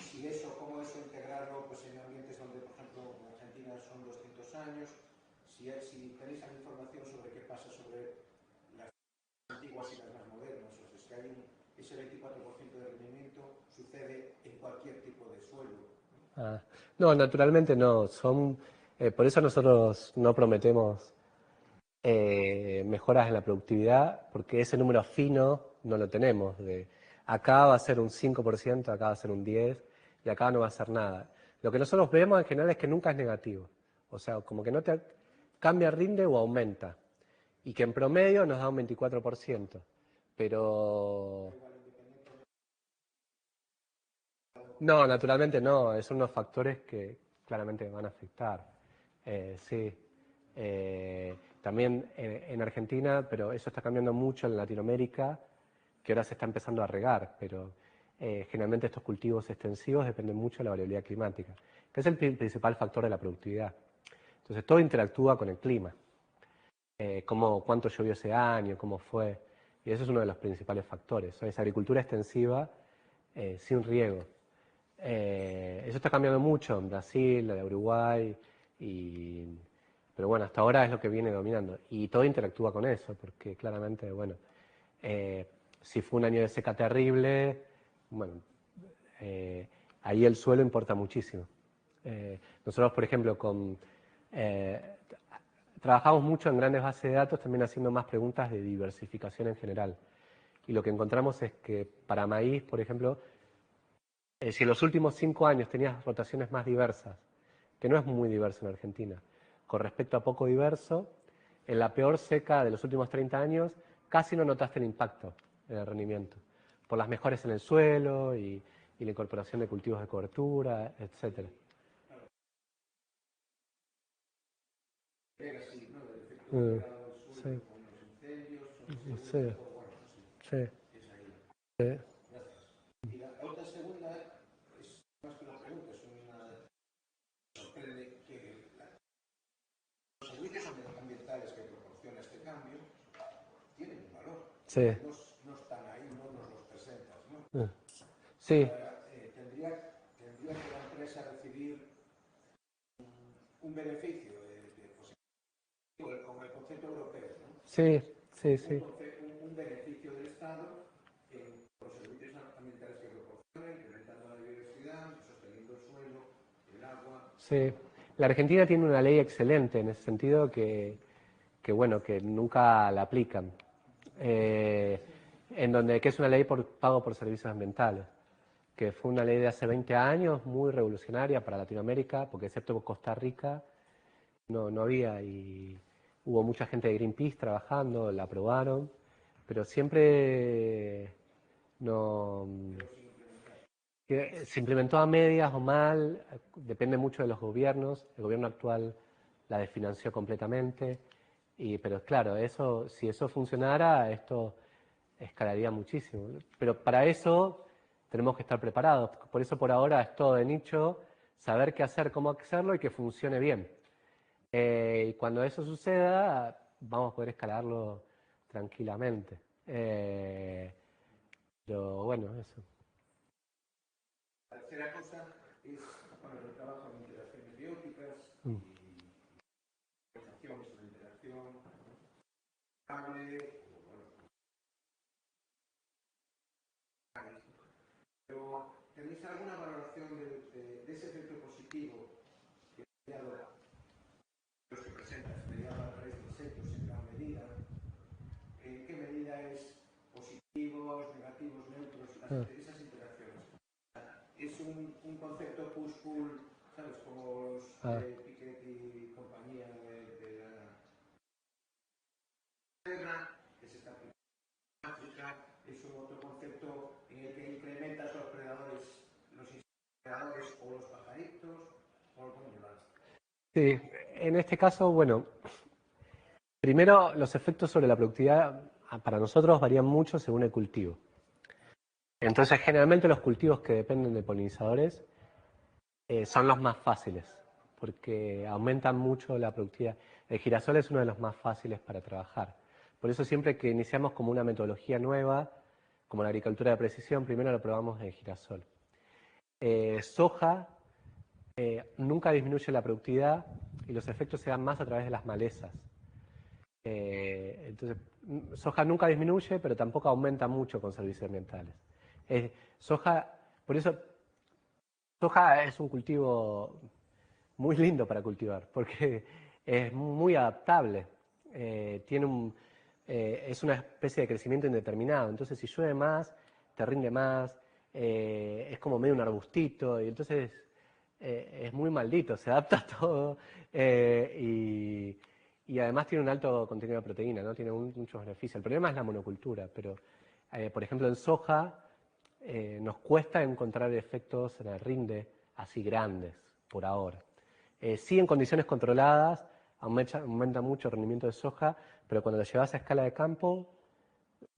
si eso, cómo eso integrarlo pues, en ambientes donde, por ejemplo, en Argentina son 200 años, si tenéis alguna información sobre qué pasa sobre las antiguas y las más modernas, o sea, si hay ese 24% de rendimiento sucede en cualquier tipo de suelo. No, naturalmente no. Por eso nosotros no prometemos mejoras en la productividad, porque ese número fino no lo tenemos. Acá va a ser un 5%, acá va a ser un 10%, y acá no va a ser nada. Lo que nosotros vemos en general es que nunca es negativo. O sea, como que no te cambia, rinde o aumenta. Y que en promedio nos da un 24%. Pero... No, naturalmente no. Son unos factores que claramente van a afectar. Sí. También en Argentina, pero eso está cambiando mucho en Latinoamérica, que ahora se está empezando a regar, pero generalmente estos cultivos extensivos dependen mucho de la variabilidad climática, que es el principal factor de la productividad. Entonces todo interactúa con el clima, cuánto llovió ese año, cómo fue, y eso es uno de los principales factores. Es agricultura extensiva sin riego. Eso está cambiando mucho en Brasil, en Uruguay, pero bueno, hasta ahora es lo que viene dominando. Y todo interactúa con eso, porque claramente, bueno, si fue un año de seca terrible, bueno, ahí el suelo importa muchísimo. Nosotros, por ejemplo, trabajamos mucho en grandes bases de datos, también haciendo más preguntas de diversificación en general. Y lo que encontramos es que para maíz, por ejemplo, si en los últimos 5 años tenías rotaciones más diversas, que no es muy diverso en Argentina, con respecto a poco diverso, en la peor seca de los últimos 30 años casi no notaste el impacto en el rendimiento, por las mejoras en el suelo y la incorporación de cultivos de cobertura, etc. Sí. Sí. Sí. Sí. Y la otra segunda es más que una pregunta, es una sorprende que los servicios ambientales que proporciona este cambio tienen un valor. Sí. No están ahí, no nos los presentas, ¿no? Sí. Tendría que la empresa recibir un beneficio con el concepto europeo, ¿no? Sí, sí, sí. Un beneficio del Estado por los servicios ambientales que proporciona. Sí. La Argentina tiene una ley excelente en ese sentido bueno, que nunca la aplican. Que es una ley por pago por servicios ambientales, que fue una ley de hace 20 años, muy revolucionaria para Latinoamérica, porque excepto Costa Rica no había, y hubo mucha gente de Greenpeace trabajando, la aprobaron, pero siempre no se implementó a medias o mal, depende mucho de los gobiernos. El gobierno actual la desfinanció completamente, pero claro, si eso funcionara, esto escalaría muchísimo. Pero para eso tenemos que estar preparados. Por eso por ahora es todo de nicho, saber qué hacer, cómo hacerlo y que funcione bien. Y cuando eso suceda, vamos a poder escalarlo tranquilamente. Pero bueno, eso. La tercera cosa es, bueno, el trabajo en interacciones bióticas y organizaciones de interacción estable, pero ¿tenéis alguna valoración de ese efecto positivo que ha dado los que presentas, mediado a través de insectos en gran medida? ¿En qué medida es positivos, negativos, neutros, esas interacciones? Es un concepto push-pull, ¿sabes? Como los Piquet y compañía de la guerra, que se está aplicando en África. Es un otro concepto en el que incrementas los predadores, o los pajaritos, o cómo llevas. Sí, en este caso, bueno, primero los efectos sobre la productividad para nosotros varían mucho según el cultivo. Entonces, generalmente los cultivos que dependen de polinizadores son los más fáciles, porque aumentan mucho la productividad. El girasol es uno de los más fáciles para trabajar. Por eso siempre que iniciamos como una metodología nueva, como la agricultura de precisión, primero lo probamos en girasol. Soja nunca disminuye la productividad y los efectos se dan más a través de las malezas. Entonces, soja nunca disminuye, pero tampoco aumenta mucho con servicios ambientales. Por eso, soja es un cultivo muy lindo para cultivar, porque es muy adaptable. Es una especie de crecimiento indeterminado. Entonces, si llueve más, te rinde más. Es como medio un arbustito, y entonces es muy maldito, se adapta a todo. Y además tiene un alto contenido de proteína, ¿no? Tiene muchos beneficios. El problema es la monocultura, pero por ejemplo en soja nos cuesta encontrar efectos en el rinde así grandes por ahora. Sí, en condiciones controladas aumenta mucho el rendimiento de soja, pero cuando lo llevas a escala de campo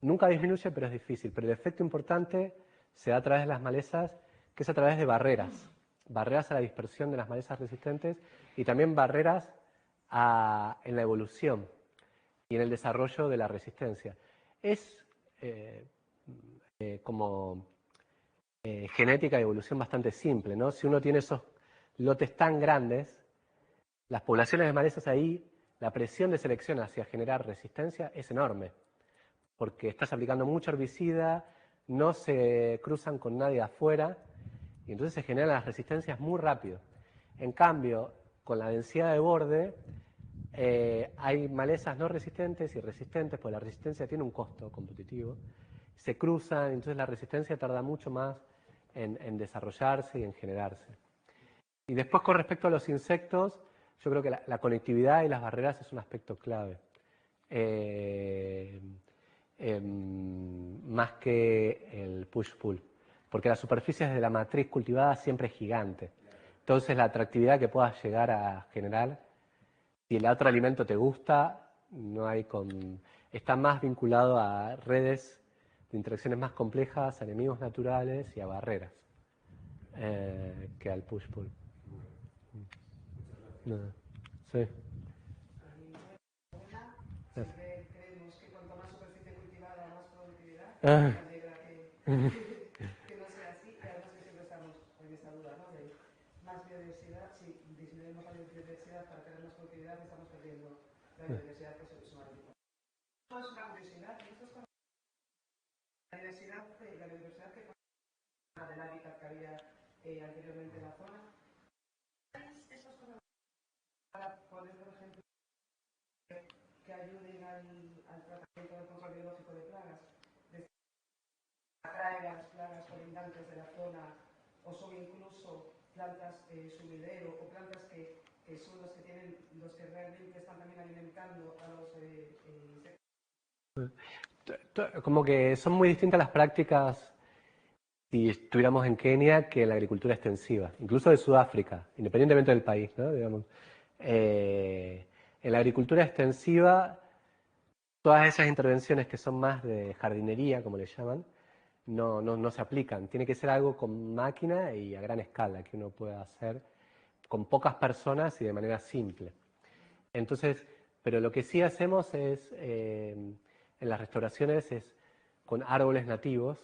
nunca disminuye, pero es difícil. Pero el efecto importante se da a través de las malezas, que es a través de barreras. Barreras a la dispersión de las malezas resistentes y también barreras en la evolución y en el desarrollo de la resistencia. Es como genética y evolución bastante simple, ¿no? Si uno tiene esos lotes tan grandes, las poblaciones de malezas ahí, la presión de selección hacia generar resistencia es enorme, porque estás aplicando mucho herbicida, no se cruzan con nadie afuera, y entonces se generan las resistencias muy rápido. En cambio, con la densidad de borde, hay malezas no resistentes y resistentes, porque la resistencia tiene un costo competitivo, se cruzan, entonces la resistencia tarda mucho más en desarrollarse y en generarse. Y después, con respecto a los insectos, yo creo que la conectividad y las barreras es un aspecto clave. Más que el push-pull, porque la superficie de la matriz cultivada siempre es gigante. Entonces la atractividad que puedas llegar a generar, si el otro alimento te gusta, está más vinculado a redes de interacciones más complejas, a enemigos naturales y a barreras, que al push-pull. No. Sí. Siempre creemos que cuanto más superficie cultivada, más productividad. Ah. Me alegra que no sea así. Y además que siempre estamos en esta duda, ¿no? De más biodiversidad. Si disminuimos la biodiversidad para tener más productividad, estamos perdiendo la biodiversidad, que es una importante. Es una curiosidad. La biodiversidad que del hábitat que había anteriormente en la zona. para poner, por ejemplo, que ayuden al tratamiento del control biológico de plagas, atrae las plagas colindantes de la zona, o son incluso plantas sumidero o plantas que son los que realmente están también alimentando a los insectos. Como que son muy distintas las prácticas si estuviéramos en Kenia que en la agricultura extensiva, incluso de Sudáfrica, independientemente del país, ¿no? Digamos. En la agricultura extensiva, todas esas intervenciones que son más de jardinería, como le llaman, no se aplican. Tiene que ser algo con máquina y a gran escala, que uno pueda hacer con pocas personas y de manera simple. Entonces, pero lo que sí hacemos es, en las restauraciones, es con árboles nativos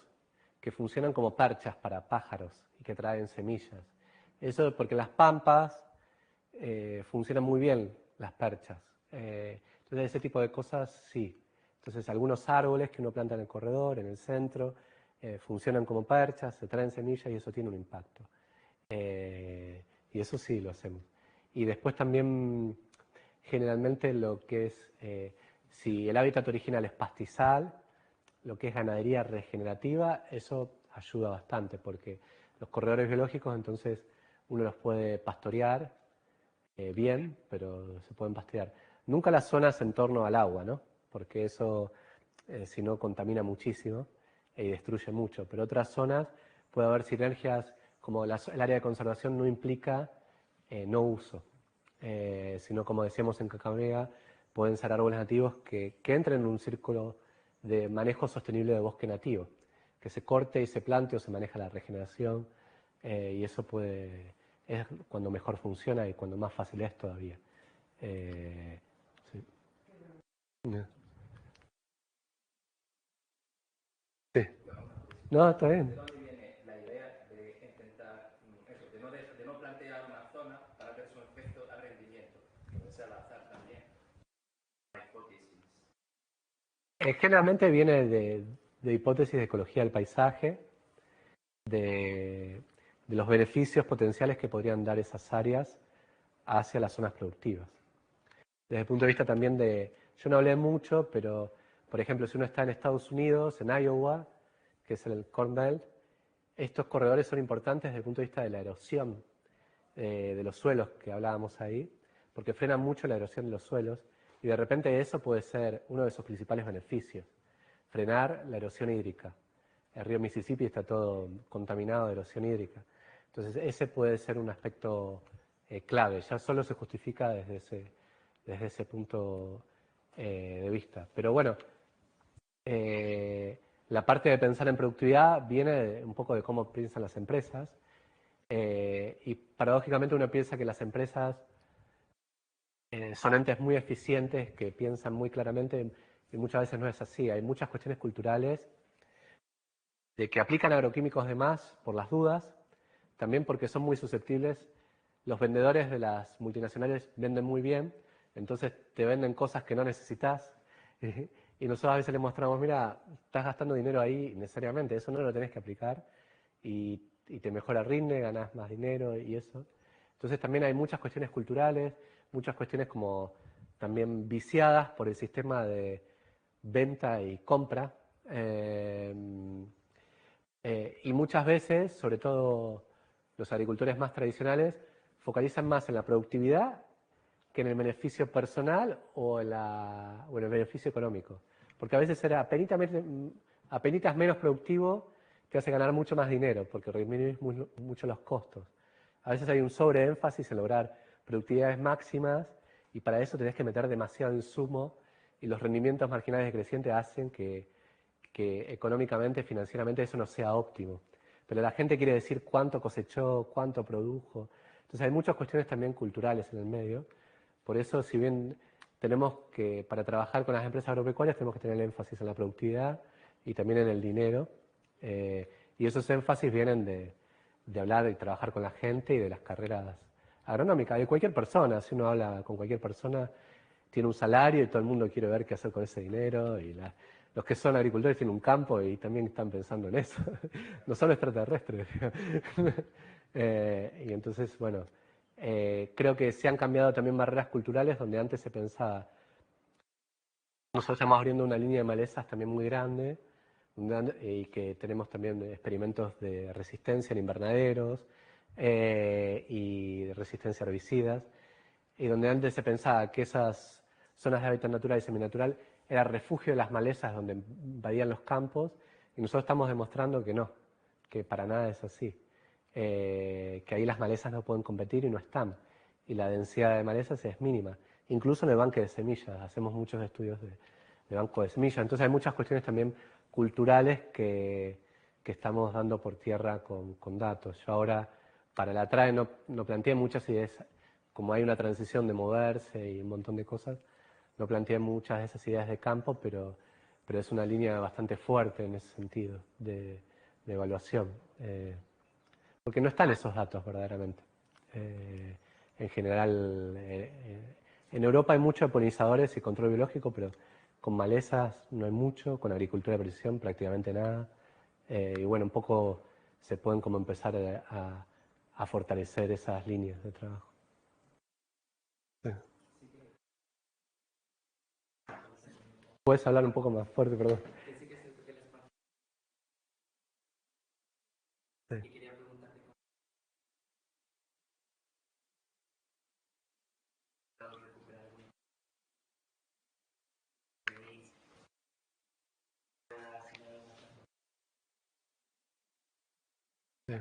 que funcionan como perchas para pájaros y que traen semillas. Eso porque las pampas funcionan muy bien las perchas. Entonces ese tipo de cosas sí. Entonces algunos árboles que uno planta en el corredor, en el centro, funcionan como perchas, se traen semillas y eso tiene un impacto. Y eso sí lo hacemos. Y después también generalmente lo que es, si el hábitat original es pastizal, lo que es ganadería regenerativa, eso ayuda bastante porque los corredores biológicos entonces uno los puede pastorear bien, pero se pueden pastorear. Nunca las zonas en torno al agua, ¿no? Porque eso, si no, contamina muchísimo y destruye mucho. Pero otras zonas puede haber sinergias, como el área de conservación no implica no uso, sino como decíamos en Kakamega, pueden ser árboles nativos que entren en un círculo de manejo sostenible de bosque nativo, que se corte y se plante o se maneja la regeneración, y eso es cuando mejor funciona y cuando más fácil es todavía. Sí. Sí. No, está bien. ¿De dónde viene la idea de intentar eso, de no plantear una zona para ver su efecto al rendimiento? Puede ser al azar también. La hipótesis. Generalmente viene de hipótesis de ecología del paisaje, de los beneficios potenciales que podrían dar esas áreas hacia las zonas productivas. Desde el punto de vista también yo no hablé mucho, pero por ejemplo, si uno está en Estados Unidos, en Iowa, que es el Corn Belt, estos corredores son importantes desde el punto de vista de la erosión de los suelos que hablábamos ahí, porque frenan mucho la erosión de los suelos y de repente eso puede ser uno de sus principales beneficios, frenar la erosión hídrica. El río Mississippi está todo contaminado de erosión hídrica. Entonces ese puede ser un aspecto clave, ya solo se justifica desde ese punto de vista. Pero bueno, la parte de pensar en productividad viene un poco de cómo piensan las empresas, y paradójicamente uno piensa que las empresas son entes muy eficientes, que piensan muy claramente, y muchas veces no es así. Hay muchas cuestiones culturales de que aplican agroquímicos de más por las dudas, también porque son muy susceptibles. Los vendedores de las multinacionales venden muy bien, entonces te venden cosas que no necesitas. Y nosotros a veces les mostramos, mira, estás gastando dinero ahí necesariamente, eso no lo tenés que aplicar y te mejora el rinde, ganás más dinero y eso. Entonces también hay muchas cuestiones culturales, muchas cuestiones como también viciadas por el sistema de venta y compra. Y muchas veces, sobre todo los agricultores más tradicionales, focalizan más en la productividad que en el beneficio personal o en el beneficio económico. Porque a veces ser apenitas menos productivo te hace ganar mucho más dinero, porque disminuís mucho los costos. A veces hay un sobreénfasis en lograr productividades máximas y para eso tenés que meter demasiado insumo y los rendimientos marginales decrecientes hacen que económicamente, financieramente eso no sea óptimo. Pero la gente quiere decir cuánto cosechó, cuánto produjo. Entonces hay muchas cuestiones también culturales en el medio. Por eso, si bien tenemos que, para trabajar con las empresas agropecuarias, tenemos que tener el énfasis en la productividad y también en el dinero. Y esos énfasis vienen de hablar y trabajar con la gente y de las carreras agronómicas. De cualquier persona, si uno habla con cualquier persona, tiene un salario y todo el mundo quiere ver qué hacer con ese dinero. Y los que son agricultores tienen un campo y también están pensando en eso. No solo extraterrestres. Y entonces, bueno, Creo que se han cambiado también barreras culturales donde antes se pensaba. Nosotros estamos abriendo una línea de malezas también muy grande y que tenemos también experimentos de resistencia en invernaderos y de resistencia a herbicidas, y donde antes se pensaba que esas zonas de hábitat natural y seminatural era refugio de las malezas donde invadían los campos, y nosotros estamos demostrando que no, que para nada es así, que ahí las malezas no pueden competir y no están, y la densidad de malezas es mínima. Incluso en el banco de semillas, hacemos muchos estudios de banco de semillas, entonces hay muchas cuestiones también culturales que estamos dando por tierra con datos. Yo ahora, para la TRAE, no planteé muchas ideas, como hay una transición de moverse y un montón de cosas, no planteé muchas de esas ideas de campo, pero es una línea bastante fuerte en ese sentido de evaluación, porque no están esos datos verdaderamente. En general, en Europa hay mucho de polinizadores y control biológico, pero con malezas no hay mucho, con agricultura de precisión prácticamente nada, y bueno, un poco se pueden como empezar a fortalecer esas líneas de trabajo. Sí. ¿Puedes hablar un poco más fuerte, perdón? Sí. Sí.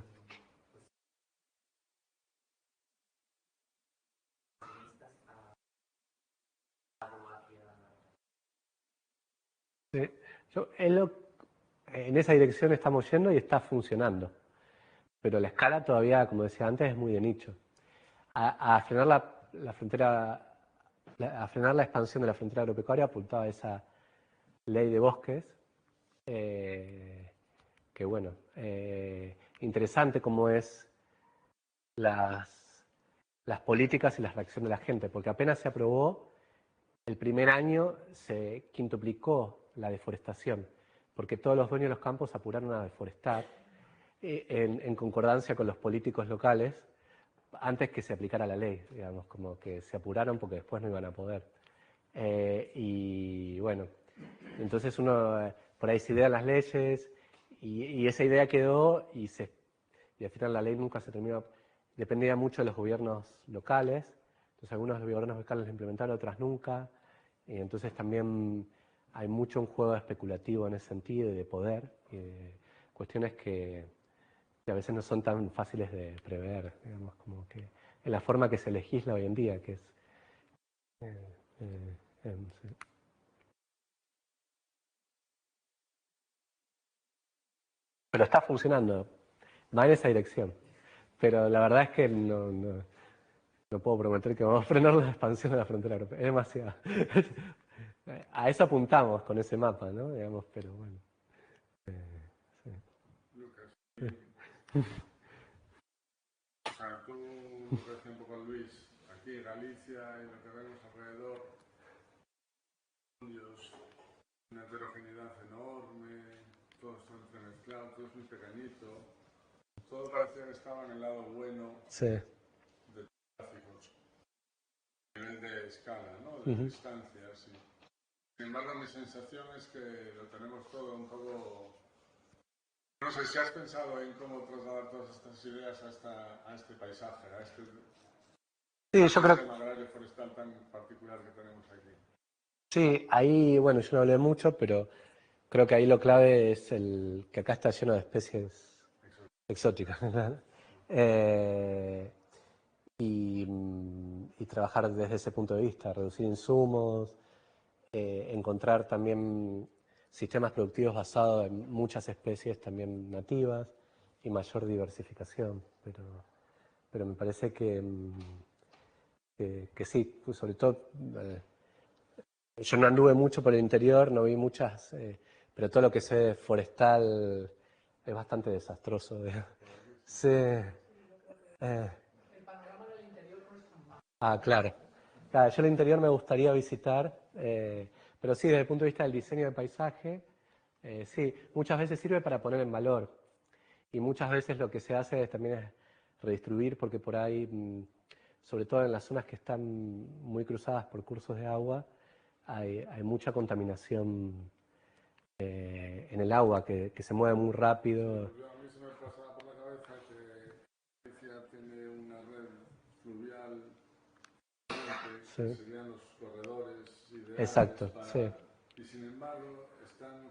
Sí. En esa dirección estamos yendo y está funcionando, pero la escala todavía, como decía antes, es muy de nicho. A frenar la frontera, a frenar la expansión de la frontera agropecuaria apuntaba esa ley de bosques, que bueno, interesante como es las políticas y las reacciones de la gente, porque apenas se aprobó, el primer año se quintuplicó la deforestación, porque todos los dueños de los campos apuraron a deforestar en concordancia con los políticos locales antes que se aplicara la ley, digamos, como que se apuraron porque después no iban a poder. Y bueno, entonces uno por ahí se idean las leyes y esa idea quedó y al final la ley nunca se terminó. Dependía mucho de los gobiernos locales, entonces algunos de los gobiernos locales la implementaron, otras nunca, y entonces también hay mucho un juego especulativo en ese sentido y de poder, y de cuestiones que a veces no son tan fáciles de prever, digamos, como que en la forma que se legisla hoy en día, que es... sí. Pero está funcionando, va en esa dirección. Pero la verdad es que no puedo prometer que vamos a frenar la expansión de la frontera europea. Es demasiado. A eso apuntamos con ese mapa, ¿no? Digamos, pero bueno. Sí. Lucas, o sea, tú, lo que decía un poco Luis, aquí en Galicia y lo que vemos alrededor, una heterogeneidad enorme, todo está entremezclado, todo es muy pequeñito, todo parecía que estaba en el lado bueno Sí. de los gráficos, a nivel de escala, ¿no? De distancias. Sin embargo, mi sensación es que lo tenemos todo un poco... No sé si has pensado en cómo trasladar todas estas ideas a este paisaje, a este sistema agrario forestal tan particular que tenemos aquí. Sí, ahí, bueno, yo no hablé mucho, pero creo que ahí lo clave es que acá está lleno de especies exóticas. Y trabajar desde ese punto de vista, reducir insumos, encontrar también sistemas productivos basados en muchas especies también nativas y mayor diversificación. Pero me parece que sí, pues sobre todo, yo no anduve mucho por el interior, no vi muchas, pero todo lo que sé forestal es bastante desastroso. Sí. Claro. Claro, yo el interior me gustaría visitar, pero sí, desde el punto de vista del diseño del paisaje, sí, muchas veces sirve para poner en valor. Y muchas veces lo que se hace también es redistribuir, porque por ahí sobre todo en las zonas que están muy cruzadas por cursos de agua, hay mucha contaminación en el agua, que se mueve muy rápido. A mí se me pasaba por la cabeza que Galicia tiene una red fluvial que serían los corredores ideales. Exacto, sí. Y sin embargo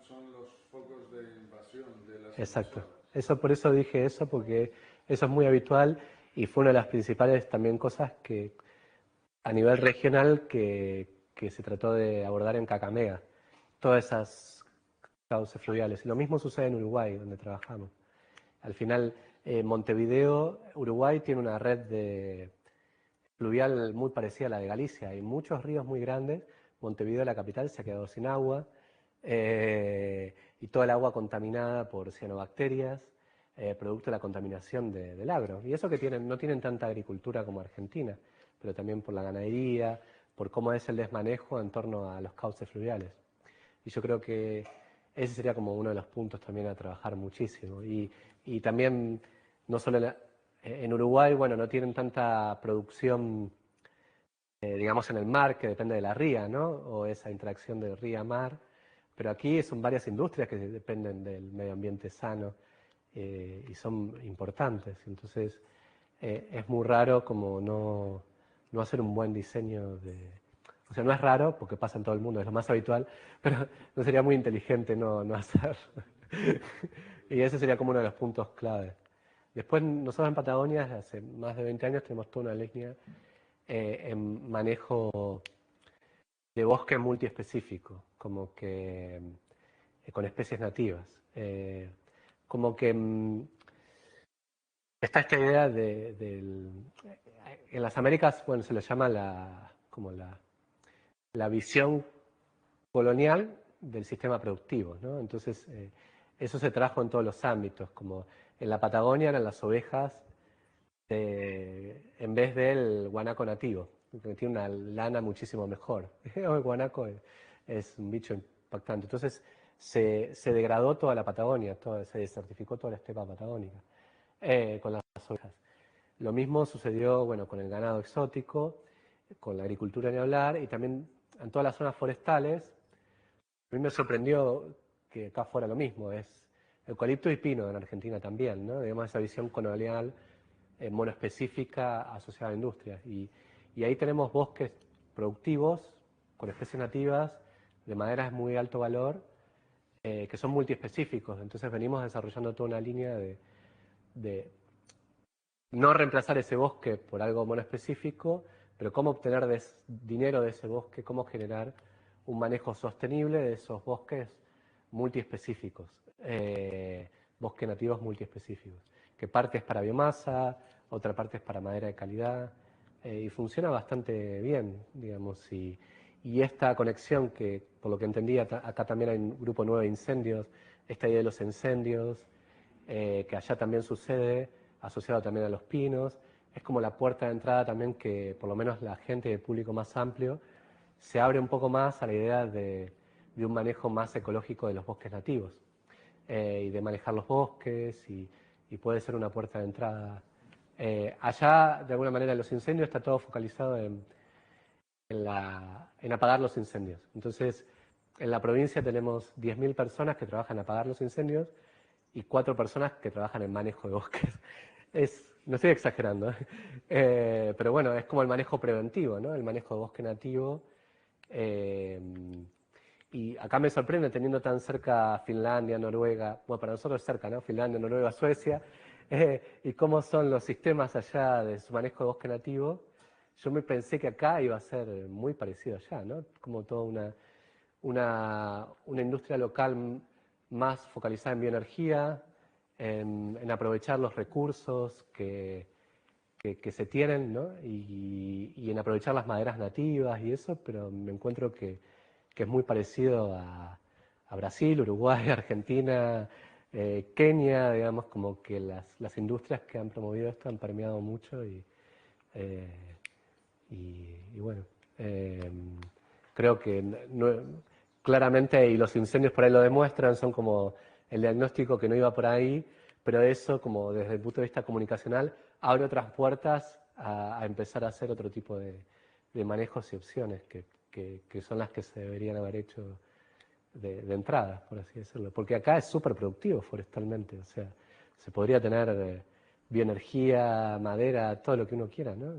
son los focos de invasión de las Exacto. emisoras. Por eso dije eso, porque eso es muy habitual y fue una de las principales también cosas que a nivel regional que se trató de abordar en Kakamega, todas esas cauces fluviales. Y lo mismo sucede en Uruguay, donde trabajamos. Al final, Montevideo, Uruguay, tiene una red fluvial muy parecida a la de Galicia. Hay muchos ríos muy grandes. Montevideo, la capital, se ha quedado sin agua. Y toda el agua contaminada por cianobacterias, producto de la contaminación del agro. Y eso que no tienen tanta agricultura como Argentina, pero también por la ganadería, por cómo es el desmanejo en torno a los cauces fluviales. Y yo creo que ese sería como uno de los puntos también a trabajar muchísimo. Y también, no solo en Uruguay, bueno, no tienen tanta producción, digamos, en el mar, que depende de la ría, ¿no? O esa interacción de ría-mar. Pero aquí son varias industrias que dependen del medio ambiente sano y son importantes. Entonces, es muy raro como no hacer un buen diseño de... O sea, no es raro porque pasa en todo el mundo, es lo más habitual, pero no sería muy inteligente no hacer. Y ese sería como uno de los puntos clave. Después, nosotros en Patagonia, desde hace más de 20 años, tenemos toda una línea en manejo de bosque multiespecífico, como que con especies nativas. Como que está esta idea en las Américas, bueno, se le llama la visión colonial del sistema productivo, ¿no? Entonces, eso se trajo en todos los ámbitos, como en la Patagonia eran las ovejas en vez del guanaco nativo, que tiene una lana muchísimo mejor. El guanaco es un bicho impactante. Entonces, se degradó toda la Patagonia, se desertificó toda la estepa patagónica con las ovejas. Lo mismo sucedió, bueno, con el ganado exótico, con la agricultura ni hablar, y también en todas las zonas forestales. A mí me sorprendió que acá fuera lo mismo, es eucalipto y pino en Argentina también, ¿no? Digamos, esa visión colonial monoespecífica asociada a industrias. Y ahí tenemos bosques productivos con especies nativas de maderas de muy alto valor que son multiespecíficos. Entonces venimos desarrollando toda una línea de no reemplazar ese bosque por algo monoespecífico, pero cómo obtener dinero de ese bosque, cómo generar un manejo sostenible de esos bosques multiespecíficos, bosques nativos multiespecíficos, que parte es para biomasa, otra parte es para madera de calidad, y funciona bastante bien, digamos, y esta conexión que, por lo que entendí, acá también hay un grupo nuevo de incendios, esta idea de los incendios, que allá también sucede, asociado también a los pinos, es como la puerta de entrada también que, por lo menos la gente del público más amplio, se abre un poco más a la idea de un manejo más ecológico de los bosques nativos, y de manejar los bosques, y puede ser una puerta de entrada. Allá, de alguna manera, los incendios está todo focalizado en apagar los incendios. Entonces, en la provincia tenemos 10.000 personas que trabajan en apagar los incendios y 4 personas que trabajan en manejo de bosques. No estoy exagerando, pero bueno, es como el manejo preventivo, ¿no? El manejo de bosque nativo. Y acá me sorprende, teniendo tan cerca Finlandia, Noruega, bueno, para nosotros es cerca, ¿no? Finlandia, Noruega, Suecia, y cómo son los sistemas allá de su manejo de bosque nativo. Yo me pensé que acá iba a ser muy parecido allá, ¿no? Como toda una industria local más focalizada en bioenergía, en aprovechar los recursos que se tienen, ¿no? Y en aprovechar las maderas nativas y eso, pero me encuentro que es muy parecido a Brasil, Uruguay, Argentina, Kenia, digamos, como que las industrias que han promovido esto han permeado mucho y bueno, creo que claramente, y los incendios por ahí lo demuestran, son como el diagnóstico que no iba por ahí, pero eso, como desde el punto de vista comunicacional, abre otras puertas a empezar a hacer otro tipo de manejos y opciones que son las que se deberían haber hecho de entrada, por así decirlo. Porque acá es súper productivo forestalmente, o sea, se podría tener bioenergía, madera, todo lo que uno quiera, ¿no?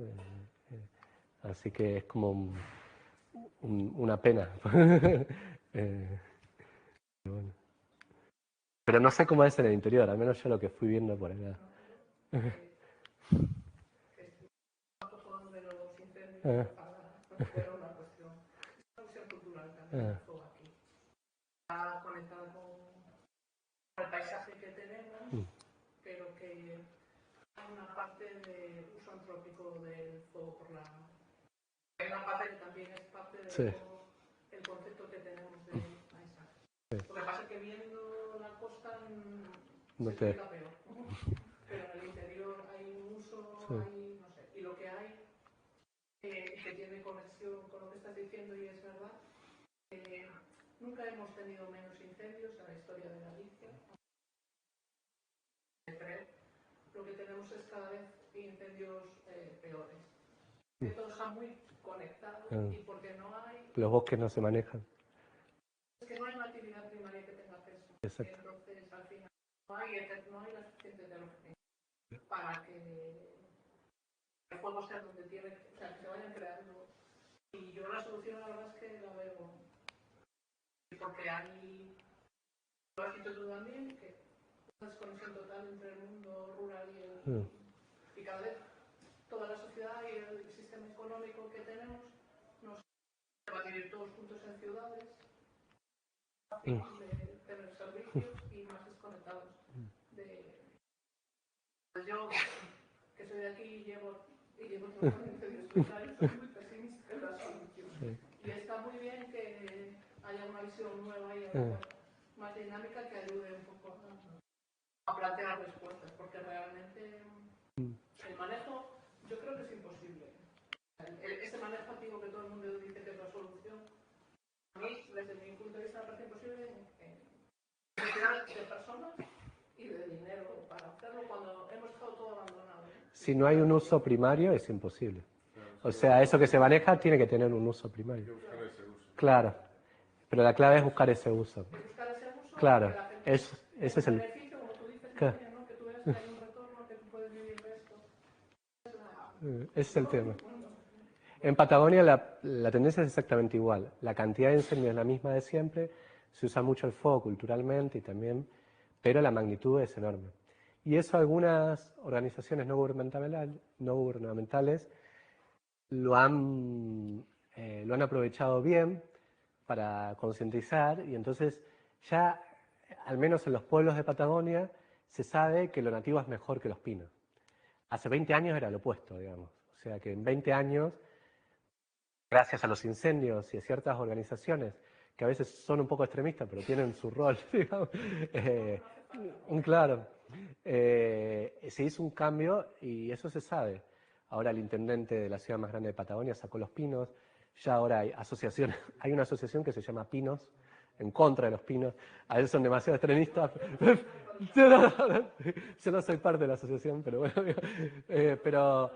Así que es como una pena. Bueno. Pero no sé cómo es en el interior, al menos yo lo que fui viendo por acá. De los incendios era una cuestión cultural también aquí. Está conectada con el paisaje que tenemos, pero que hay una parte de uso antrópico del fuego por la... Hay una parte que también es parte de todo el concepto que tenemos de paisaje. Lo que pasa es que viendo la costa no se te... explica peor. Pero en el interior hay un uso, hay, no sé, y lo que hay que tiene conexión con lo que estás diciendo y es verdad, nunca hemos tenido menos incendios en la historia de Galicia. Creo. Lo que tenemos es cada vez incendios peores. Que todo está muy conectado y porque no hay... Los bosques no se manejan. Es que no hay una actividad primaria que tenga peso. Exacto. Entonces, al final, no hay la suficiente tecnología para que el fuego sea donde tiene, o sea, que se vayan creando. Y yo la solución, la verdad es que la veo. Porque hay, lo has dicho tú también, que una desconexión total entre el mundo rural y cada vez toda la sociedad y el sistema económico que tenemos nos va a vivir todos juntos en ciudades, de tener servicios y más desconectados. Pues yo, que soy de aquí y llevo totalmente 18 años, soy muy pesimista en la solución. Y está muy bien que haya una visión nueva y más dinámica que ayude un poco a plantear respuestas, porque realmente el manejo yo creo que es imposible. Ese manejo activo que todo el mundo dice que es la solución, a mí, desde mi punto de vista, me parece imposible en cantidad de personas y de dinero para hacerlo cuando hemos dejado todo abandonado. Si no hay un uso primario, es imposible. O sea, eso que se maneja tiene que tener un uso primario. Claro, pero la clave es buscar ese uso. Claro, ese es el... Beneficio, como tú dices, ¿no? Que tú veas que hay un retorno, que tú puedes vivir de esto. Ese es el tema. En Patagonia la tendencia es exactamente igual. La cantidad de incendios es la misma de siempre, se usa mucho el fuego culturalmente y también, pero la magnitud es enorme. Y eso algunas organizaciones no gubernamentales lo han aprovechado bien para concientizar y entonces ya, al menos en los pueblos de Patagonia, se sabe que lo nativo es mejor que los pinos. Hace 20 años era lo opuesto, digamos. O sea que en 20 años, gracias a los incendios y a ciertas organizaciones que a veces son un poco extremistas, pero tienen su rol, digamos, claro, se hizo un cambio y eso se sabe. Ahora el intendente de la ciudad más grande de Patagonia sacó los pinos, ya ahora hay asociaciones, hay una asociación que se llama Pinos, en contra de los pinos, a veces son demasiado extremistas. Yo no soy parte de la asociación, pero bueno, pero...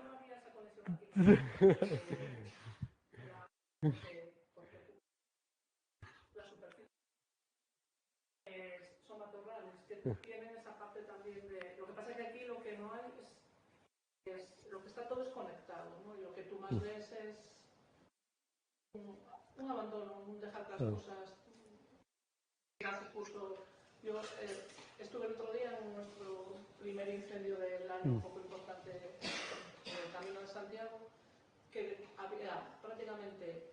Son matorrales que tienen esa parte también de... Lo que pasa es que aquí lo que no hay es lo que está todo desconectado, ¿no? Y lo que tú más ves es un abandono, un dejar las cosas... Yo estuve el otro día en nuestro primer incendio del año, un poco importante, en el Camino de Santiago, que había prácticamente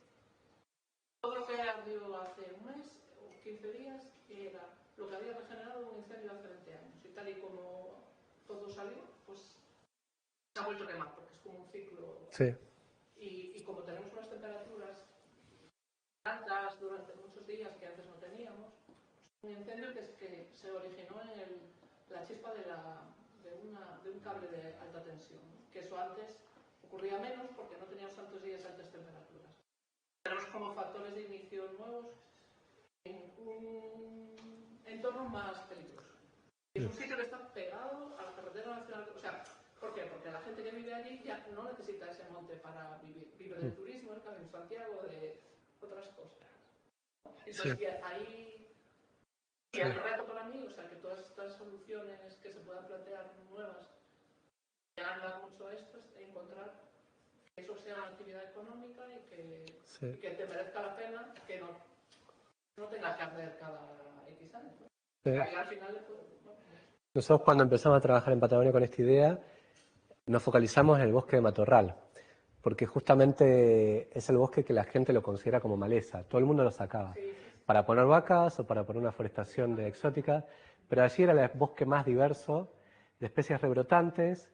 todo lo que ardió hace un mes o 15 días era lo que había regenerado un incendio hace 20 años. Y tal y como todo salió, pues se ha vuelto a quemar, porque es como un ciclo. Sí. Y como tenemos unas temperaturas altas durante muchos días que antes no teníamos, un incendio que se originó en la chispa de un cable de alta tensión, ¿no? Que eso antes ocurría menos porque no teníamos tantos días altas temperaturas. Tenemos como factores de inicio nuevos en un entorno más peligroso. Es un sitio que está pegado a la carretera nacional. O sea, ¿por qué? Porque la gente que vive allí ya no necesita ese monte para vivir. Vive del turismo, el Camino de Santiago, de otras cosas. Entonces, sí. Ahí, y el reto para mí, o sea, que todas estas soluciones que se puedan plantear nuevas, que hablan mucho a esto, es encontrar que eso sea una actividad económica y que te merezca la pena, que no tengas que hacer cada X años. ¿No? Sí. Al final, nosotros cuando empezamos a trabajar en Patagonia con esta idea, nos focalizamos en el bosque de matorral, porque justamente es el bosque que la gente lo considera como maleza, todo el mundo lo sacaba, para poner vacas o para poner una forestación de exótica, pero allí era el bosque más diverso, de especies rebrotantes,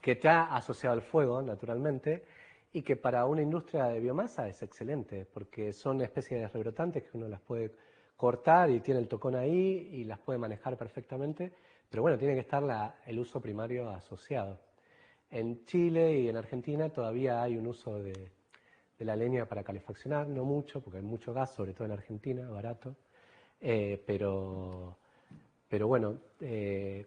que está asociado al fuego, naturalmente, y que para una industria de biomasa es excelente, porque son especies rebrotantes que uno las puede cortar y tiene el tocón ahí y las puede manejar perfectamente, pero bueno, tiene que estar el uso primario asociado. En Chile y en Argentina todavía hay un uso de la leña para calefaccionar, no mucho, porque hay mucho gas, sobre todo en Argentina, barato, pero bueno,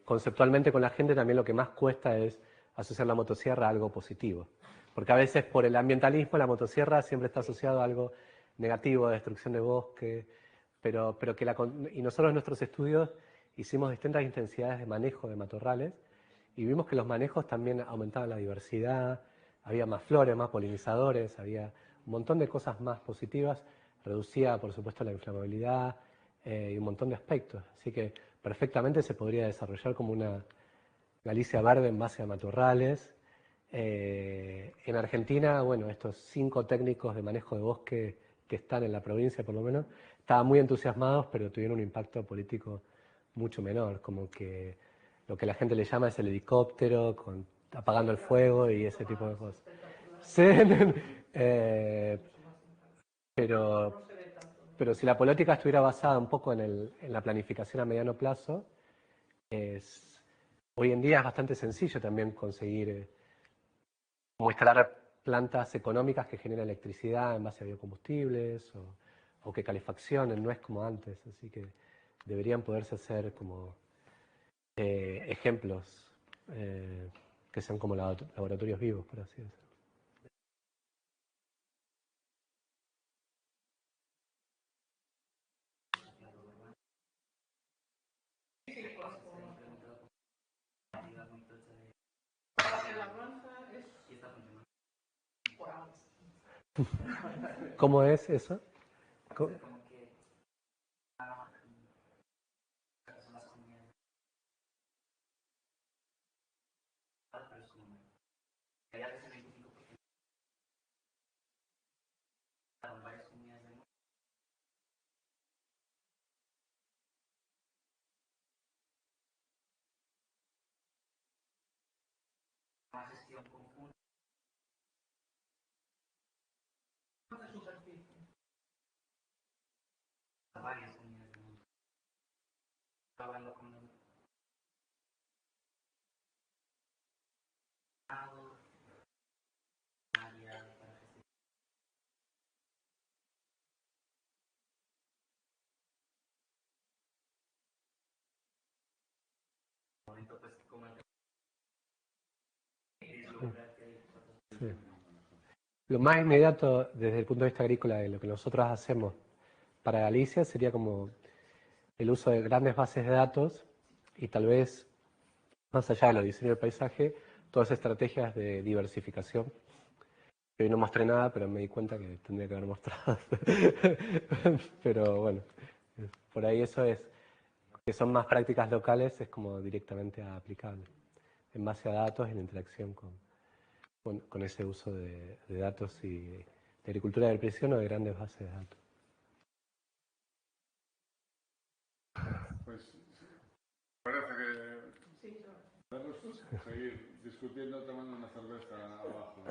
conceptualmente con la gente también lo que más cuesta es asociar la motosierra a algo positivo, porque a veces por el ambientalismo la motosierra siempre está asociado a algo negativo, a destrucción de bosque, y nosotros en nuestros estudios hicimos distintas intensidades de manejo de matorrales y vimos que los manejos también aumentaban la diversidad, había más flores, más polinizadores, había un montón de cosas más positivas, reducía por supuesto la inflamabilidad y un montón de aspectos, así que perfectamente se podría desarrollar como una Galicia verde en base a matorrales. En Argentina, bueno, estos 5 técnicos de manejo de bosque que están en la provincia por lo menos, estaban muy entusiasmados, pero tuvieron un impacto político mucho menor, como que lo que la gente le llama es el helicóptero, apagando el fuego y ese tipo de cosas. Sí, pero si la política estuviera basada un poco en la planificación a mediano plazo, hoy en día es bastante sencillo también conseguir como instalar plantas económicas que generen electricidad en base a biocombustibles o que calefaccionen, no es como antes, así que deberían poderse hacer como ejemplos que sean como laboratorios vivos, por así decirlo. ¿Cómo es eso? Sí. Lo más inmediato desde el punto de vista agrícola de lo que nosotros hacemos para Galicia sería como el uso de grandes bases de datos y tal vez, más allá de los diseños del paisaje, todas estrategias de diversificación. Hoy no mostré nada, pero me di cuenta que tendría que haber mostrado. Pero bueno, por ahí eso es, que son más prácticas locales, es como directamente aplicable, en base a datos y en interacción con ese uso de datos y de agricultura de precisión o de grandes bases de datos. Pues parece que podemos seguir discutiendo tomando una cerveza abajo.